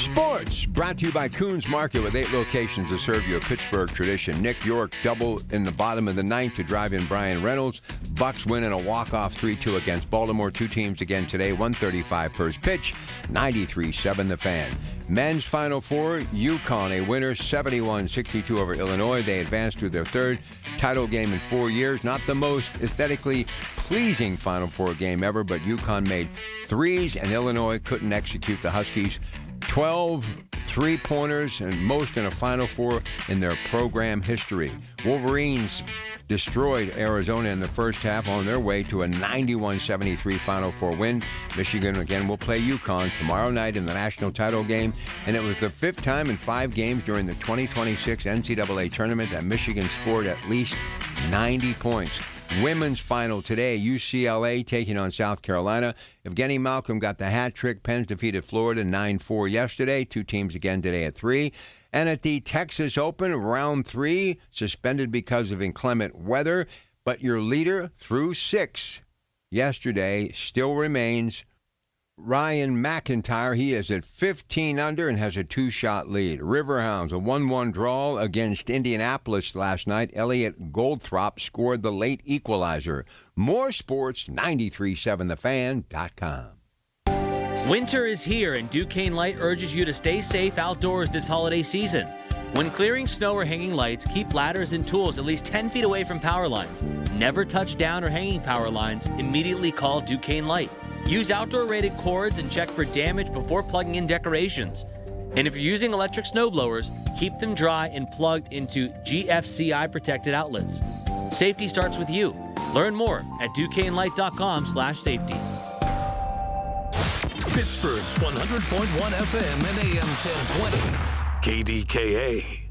Sports brought to you by Coons Market with 8 locations to serve you a Pittsburgh tradition. Nick York double in the bottom of the ninth to drive in Brian Reynolds. Bucks win in a walk-off 3-2 against Baltimore. 2 teams again today. 1:35 first pitch, 93-7 the Fan. Men's Final Four, UConn a winner, 71-62 over Illinois. They advanced to their 3rd title game in 4 years. Not the most aesthetically pleasing Final Four game ever, but UConn made threes and Illinois couldn't execute the Huskies. 12 three-pointers and most in a Final Four in their program history. Wolverines destroyed Arizona in the first half on their way to a 91-73 Final Four win. Michigan, again, will play UConn tomorrow night in the national title game, and it was the 5th time in 5 games during the 2026 NCAA tournament that Michigan scored at least 90 points. Women's final today, UCLA taking on South Carolina. Evgeny Malcolm got the hat trick. Penn's defeated Florida 9-4 yesterday. 2 teams again today at 3. And at the Texas Open, round 3, suspended because of inclement weather. But your leader through 6 yesterday still remains Ryan McIntyre. He is at 15 under and has a 2-shot lead. Riverhounds, a 1-1 draw against Indianapolis last night. Elliot Goldthrop scored the late equalizer. More sports, 937thefan.com. Winter is here, and Duquesne Light urges you to stay safe outdoors this holiday season. When clearing snow or hanging lights, keep ladders and tools at least 10 feet away from power lines. Never touch down or hanging power lines. Immediately call Duquesne Light. Use outdoor-rated cords and check for damage before plugging in decorations. And if you're using electric snowblowers, keep them dry and plugged into GFCI-protected outlets. Safety starts with you. Learn more at DuquesneLight.com/safety. Pittsburgh's 100.1 FM and AM 1020. KDKA.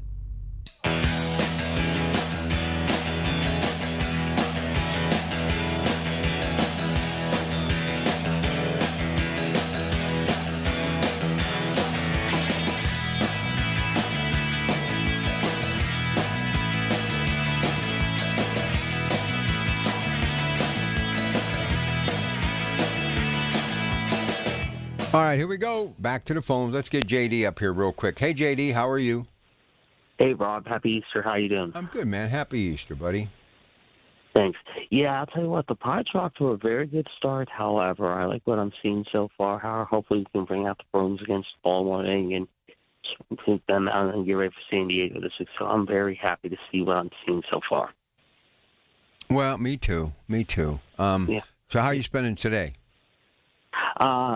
All right, here we go. Back to the phones. Let's get JD up here real quick. Hey, JD, how are you? Hey, Rob. Happy Easter. How you doing? I'm good, man. Happy Easter, buddy. Thanks. Yeah, I'll tell you what. The Pirates are off to a very good start. However, I like what I'm seeing so far. Hopefully, we can bring out the brooms against Baltimore and keep them out and get ready for San Diego this week. So I'm very happy to see what I'm seeing so far. Well, me too. Me too. Yeah. So how are you spending today?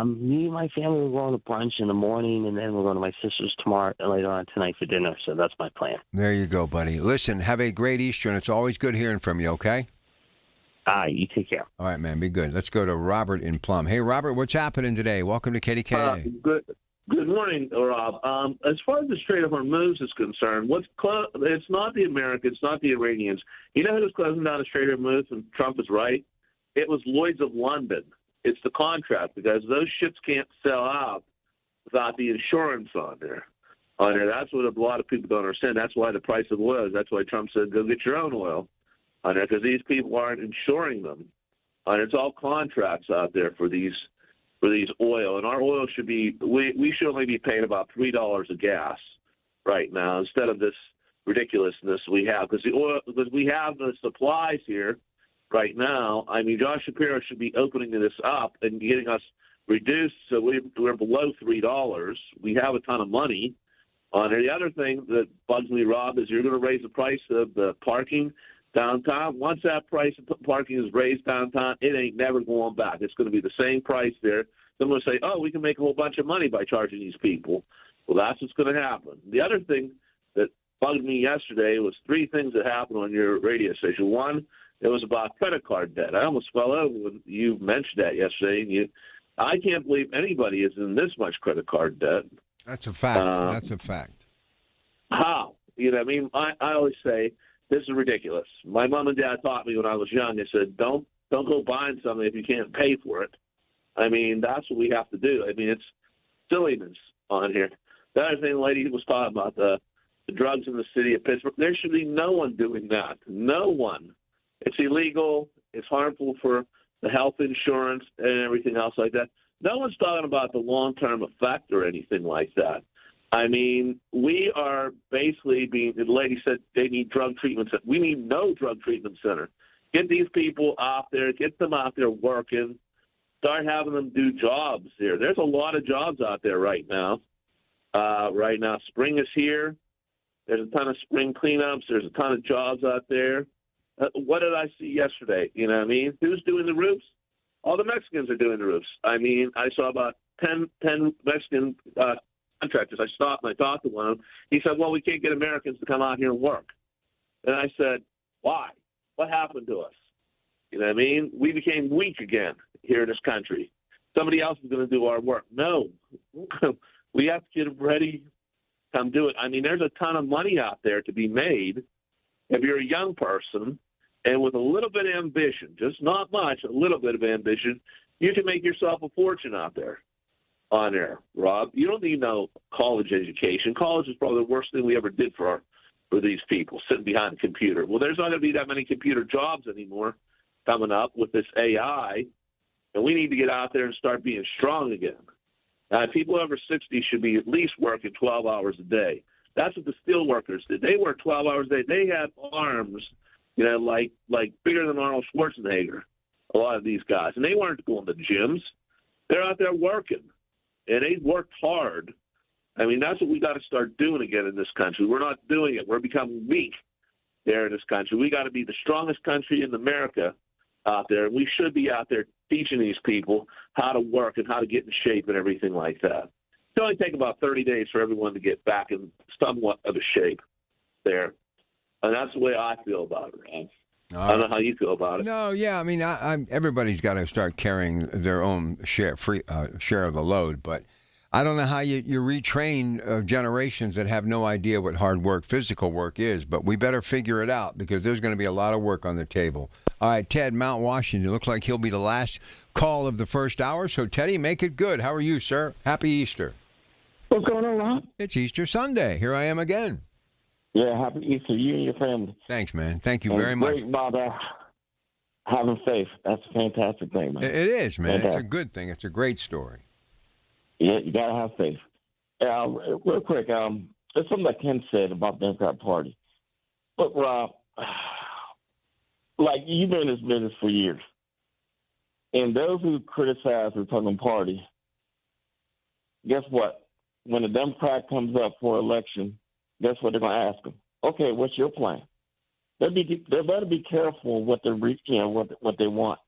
Me and my family are going to brunch in the morning, and then we're going to my sister's later on tonight for dinner. So that's my plan. There you go, buddy. Listen, have a great Easter, and it's always good hearing from you, okay? You take care. All right, man. Be good. Let's go to Robert in Plum. Hey, Robert, what's happening today? Welcome to KDKA. Good morning, Rob. As far as the Strait of Hormuz is concerned, it's not the Americans, it's not the Iranians. You know who's closing down the Strait of Hormuz and Trump is right? It was Lloyd's of London. It's the contract, because those ships can't sell out. without the insurance on there. That's what a lot of people don't understand. That's why the price of oil is. That's why Trump said, go get your own oil on there, because these people aren't insuring them. And it's all contracts out there for these oil. And our oil should be, we should only be paying about $3 a gas right now instead of this ridiculousness we have. Because we have the supplies here right now. I mean, Josh Shapiro should be opening this up and getting us reduced so we're below $3. We have a ton of money on it. The other thing that bugs me, Rob, is you're going to raise the price of the parking downtown. Once that price of parking is raised downtown, it ain't never going back. It's going to be the same price there. Someone will say, oh, we can make a whole bunch of money by charging these people. Well, that's what's going to happen. The other thing that bugged me yesterday was 3 things that happened on your radio station. One, it was about credit card debt. I almost fell over when you mentioned that yesterday. And I can't believe anybody is in this much credit card debt. That's a fact. That's a fact. How? You know, I mean, I always say this is ridiculous. My mom and dad taught me when I was young. They said, don't go buying something if you can't pay for it. I mean, that's what we have to do. I mean, it's silliness on here. The other thing the lady was talking about, the drugs in the city of Pittsburgh, there should be no one doing that. No one. It's illegal. It's harmful for the health insurance and everything else like that. No one's talking about the long-term effect or anything like that. I mean, we are basically being, the lady said they need drug treatment center. We need no drug treatment center. Get these people out there, get them out there working, start having them do jobs here. There's a lot of jobs out there right now. Spring is here. There's a ton of spring cleanups. There's a ton of jobs out there. What did I see yesterday? You know what I mean? Who's doing the roofs? All the Mexicans are doing the roofs. I mean, I saw about 10 Mexican contractors. I stopped and I talked to one of them. He said, well, we can't get Americans to come out here and work. And I said, why? What happened to us? You know what I mean? We became weak again here in this country. Somebody else is going to do our work. No. We have to get ready, come do it. I mean, there's a ton of money out there to be made if you're a young person and with a little bit of ambition, just not much, a little bit of ambition, you can make yourself a fortune out there on there, Rob. You don't need no college education. College is probably the worst thing we ever did for these people sitting behind a computer. Well, there's not going to be that many computer jobs anymore coming up with this AI, and we need to get out there and start being strong again. People over 60 should be at least working 12 hours a day. That's what the steel workers did. They worked 12 hours a day. They had arms, you know, like bigger than Arnold Schwarzenegger, a lot of these guys. And they weren't going to gyms. They're out there working, and they worked hard. I mean, that's what we got to start doing again in this country. We're not doing it. We're becoming weak there in this country. We got to be the strongest country in America out there. We should be out there teaching these people how to work and how to get in shape and everything like that. It's only take about 30 days for everyone to get back in somewhat of a shape there. And that's the way I feel about it, man. I don't know how you feel about it. No, yeah, I mean, everybody's got to start carrying their own share of the load, but I don't know how you retrain generations that have no idea what hard work, physical work is, but we better figure it out because there's going to be a lot of work on the table. All right, Ted, Mount Washington. Looks like he'll be the last call of the first hour. So, Teddy, make it good. How are you, sir? Happy Easter. What's going on, Rob? It's Easter Sunday. Here I am again. Yeah, happy Easter, you and your family. Thanks, man. Thank you very much. Great about having faith. That's a fantastic thing, man. It is, man. Fantastic. It's a good thing. It's a great story. Yeah, you got to have faith. Real quick, there's something that Ken said about the Democrat Party. Look, Rob, like, you've been in this business for years. And those who criticize the Republican Party, guess what? When a Democrat comes up for election, guess what they're going to ask them? Okay, what's your plan? They better be careful what they what they want,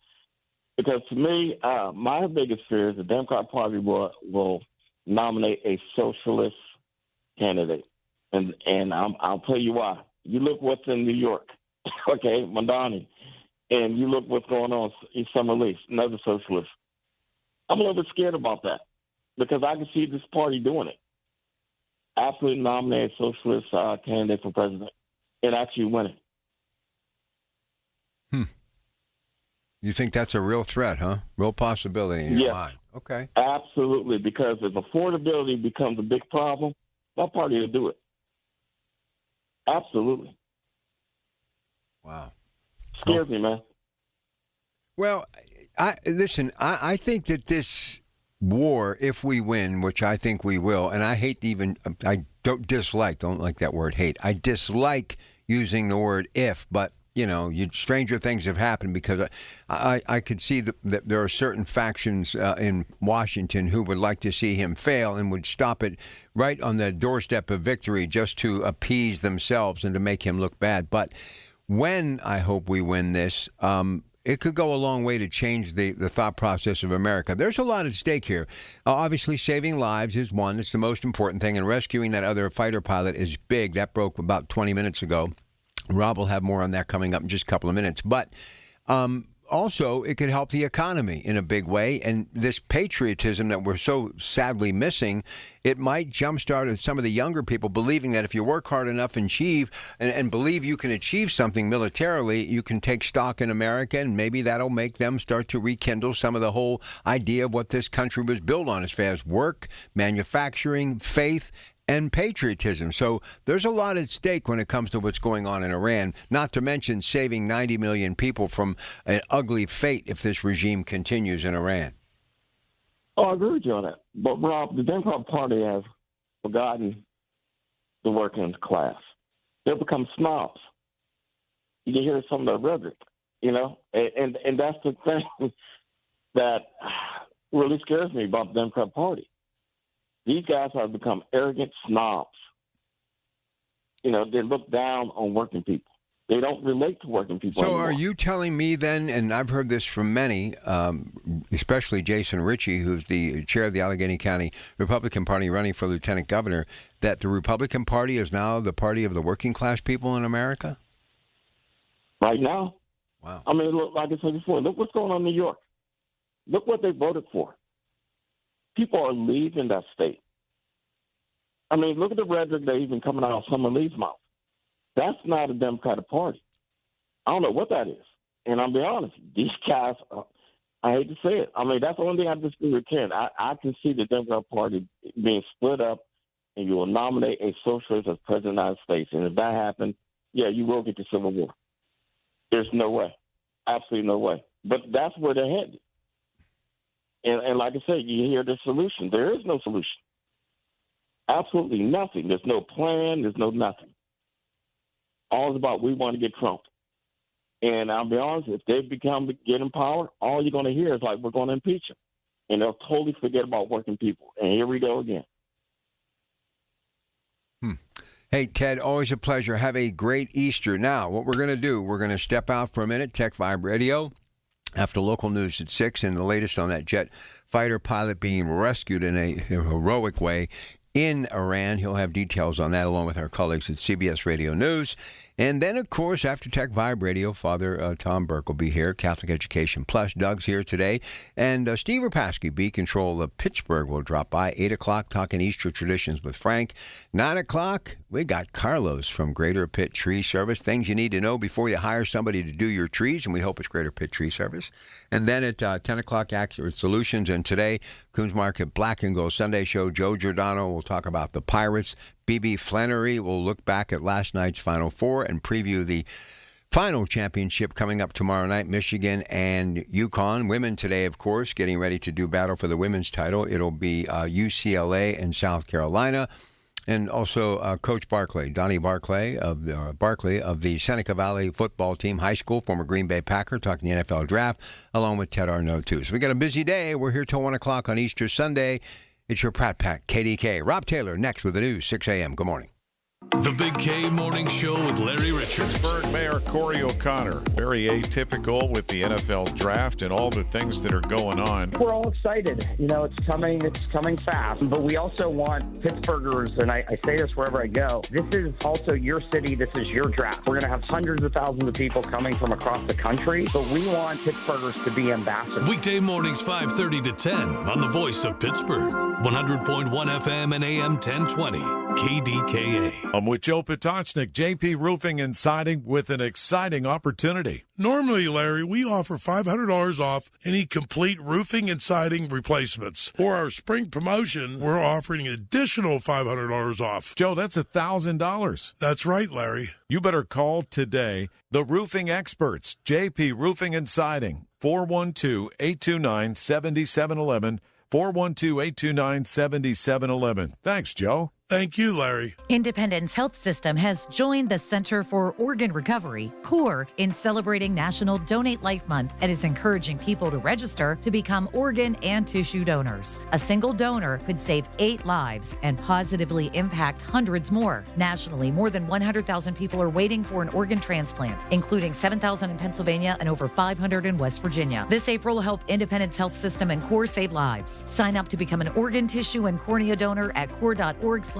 because to me, my biggest fear is the Democrat Party will nominate a socialist candidate, and I'll tell you why. You look what's in New York, okay, Mondani, and you look what's going on in Summer Leaf, another socialist. I'm a little bit scared about that because I can see this party doing it. Absolutely nominate a socialist candidate for president and actually win it. You think that's a real threat, huh? Real possibility in your mind? Okay. Absolutely, because if affordability becomes a big problem, that party will do it. Absolutely. Wow. Scares me, man. Well, I think that this war, if we win, which I think we will, and I don't like that word hate. I dislike using the word if, but, stranger things have happened because I could see that there are certain factions in Washington who would like to see him fail and would stop it right on the doorstep of victory just to appease themselves and to make him look bad. But when I hope we win this, it could go a long way to change the thought process of America. There's a lot at stake here. Obviously, saving lives is one. It's the most important thing, and rescuing that other fighter pilot is big. That broke about 20 minutes ago. Rob will have more on that coming up in just a couple of minutes. But also, it could help the economy in a big way. And this patriotism that we're so sadly missing, it might jumpstart some of the younger people believing that if you work hard enough and believe you can achieve something militarily, you can take stock in America, and maybe that'll make them start to rekindle some of the whole idea of what this country was built on as far as work, manufacturing, faith, and patriotism. So there's a lot at stake when it comes to what's going on in Iran, not to mention saving 90 million people from an ugly fate if this regime continues in Iran. Oh, I agree with you on that. But, Rob, the Democrat Party has forgotten the working class. They've become snobs. You can hear some of the rhetoric, and that's the thing that really scares me about the Democrat Party. These guys have become arrogant snobs. They look down on working people. They don't relate to working people anymore. Are you telling me then, and I've heard this from many, especially Jason Ritchie, who's the chair of the Allegheny County Republican Party running for lieutenant governor, that the Republican Party is now the party of the working class people in America? Right now? Wow. I mean, look, like I said before, look what's going on in New York. Look what they voted for. People are leaving that state. I mean, look at the rhetoric that even coming out of Summer Lee's mouth. That's not a Democratic Party. I don't know what that is. And I'll be honest, these guys, I hate to say it. I mean, that's the only thing I disagree with Ken. I can see the Democratic Party being split up, and you will nominate a socialist as president of the United States. And if that happens, yeah, you will get the Civil War. There's no way. Absolutely no way. But that's where they're headed. And like I said, you hear the solution. There is no solution. Absolutely nothing. There's no plan. There's no nothing. All it's about, we want to get Trump. And I'll be honest, if they get in power, all you're going to hear is like, we're going to impeach him. And they'll totally forget about working people. And here we go again. Hey, Ted, always a pleasure. Have a great Easter. Now, what we're going to do, we're going to step out for a minute, Tech Vibe Radio. After local news at 6, and the latest on that jet fighter pilot being rescued in a heroic way in Iran. He'll have details on that along with our colleagues at CBS Radio News. And then, of course, after Tech Vibe Radio, Father Tom Burke will be here. Catholic Education Plus. Doug's here today. And Steve Rapaski, B Control of Pittsburgh, will drop by. 8 o'clock, talking Easter traditions with Frank. 9 o'clock, we got Carlos from Greater Pitt Tree Service. Things you need to know before you hire somebody to do your trees, and we hope it's Greater Pitt Tree Service. And then at 10 o'clock, Accurate Solutions. And today, Coons Market Black and Gold Sunday Show. Joe Giordano will talk about the Pirates. B.B. Flannery will look back at last night's Final Four and preview the final championship coming up tomorrow night, Michigan and UConn. Women today, of course, getting ready to do battle for the women's title. It'll be UCLA and South Carolina. And also Coach Barkley, Donnie Barkley of the Seneca Valley football team, high school, former Green Bay Packer, talking the NFL draft, along with Ted Arnaud, too. So we got a busy day. We're here till 1 o'clock on Easter Sunday. It's your Pratt Pack, KDKA. Rob Taylor next with the news, 6 a.m. Good morning. The Big K Morning Show with Larry Richards. Pittsburgh Mayor Corey O'Connor. Very atypical with the NFL draft and all the things that are going on. We're all excited. It's coming fast. But we also want Pittsburghers, and I say this wherever I go, this is also your city, this is your draft. We're going to have hundreds of thousands of people coming from across the country, but we want Pittsburghers to be ambassadors. Weekday mornings 5:30 to 10 on the Voice of Pittsburgh. 100.1 FM and AM 1020. KDKA. I'm with Joe Potocznik, JP Roofing and Siding, with an exciting opportunity. Normally, Larry, we offer $500 off any complete roofing and siding replacements. For our spring promotion, we're offering an additional $500 off. Joe, that's $1,000. That's right, Larry. You better call today. The roofing experts, JP Roofing and Siding, 412-829-7711, 412-829-7711. Thanks, Joe. Thank you, Larry. Independence Health System has joined the Center for Organ Recovery, CORE, in celebrating National Donate Life Month and is encouraging people to register to become organ and tissue donors. A single donor could save 8 lives and positively impact hundreds more. Nationally, more than 100,000 people are waiting for an organ transplant, including 7,000 in Pennsylvania and over 500 in West Virginia. This April, help Independence Health System and CORE save lives. Sign up to become an organ, tissue, and cornea donor at core.org/register.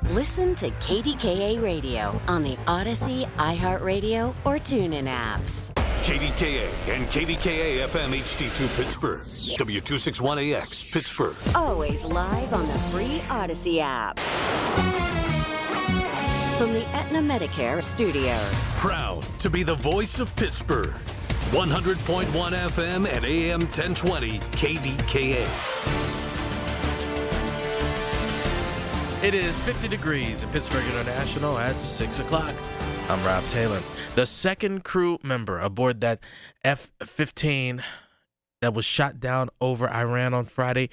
Listen to KDKA Radio on the Odyssey, iHeartRadio, or TuneIn apps. KDKA and KDKA-FM HD2 Pittsburgh. W261AX Pittsburgh. Always live on the free Odyssey app. From the Aetna Medicare Studios. Proud to be the voice of Pittsburgh. 100.1 FM and AM 1020 KDKA. It is 50 degrees at Pittsburgh International at 6 o'clock. I'm Rob Taylor. The second crew member aboard that F-15 that was shot down over Iran on Friday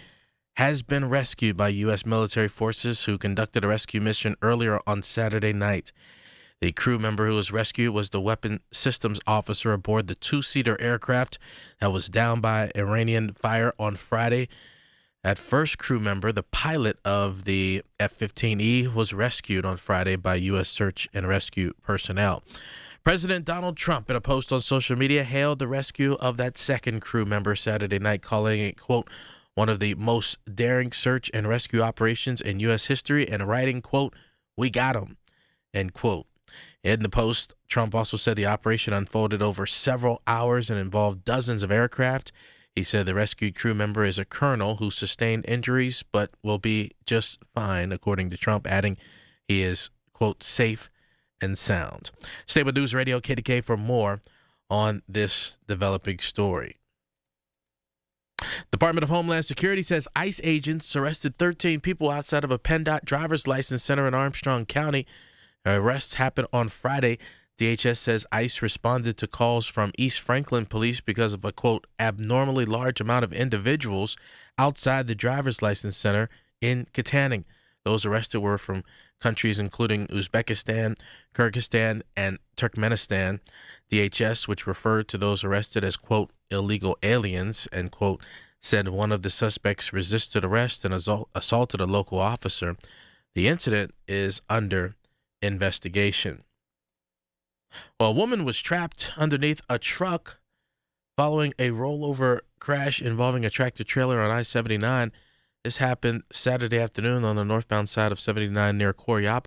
has been rescued by U.S. military forces who conducted a rescue mission earlier on Saturday night. The crew member who was rescued was the weapon systems officer aboard the two-seater aircraft that was down by Iranian fire on Friday. That first crew member, the pilot of the F-15E, was rescued on Friday by U.S. search and rescue personnel. President Donald Trump, in a post on social media, hailed the rescue of that second crew member Saturday night, calling it, quote, one of the most daring search and rescue operations in U.S. history, and writing, quote, we got him, end quote. In the post, Trump also said the operation unfolded over several hours and involved dozens of aircraft. He said the rescued crew member is a colonel who sustained injuries but will be just fine, according to Trump, adding he is, quote, safe and sound. Stay with News Radio KDK for more on this developing story. Department of Homeland Security says ICE agents arrested 13 people outside of a PennDOT driver's license center in Armstrong County. Arrests happened on Friday. DHS says ICE responded to calls from East Franklin police because of a, quote, abnormally large amount of individuals outside the driver's license center in Katanning. Those arrested were from countries including Uzbekistan, Kyrgyzstan, and Turkmenistan. DHS, which referred to those arrested as, quote, illegal aliens, end quote, said one of the suspects resisted arrest and assaulted a local officer. The incident is under investigation. Well, a woman was trapped underneath a truck following a rollover crash involving a tractor-trailer on I-79. This happened Saturday afternoon on the northbound side of 79 near Coryopop.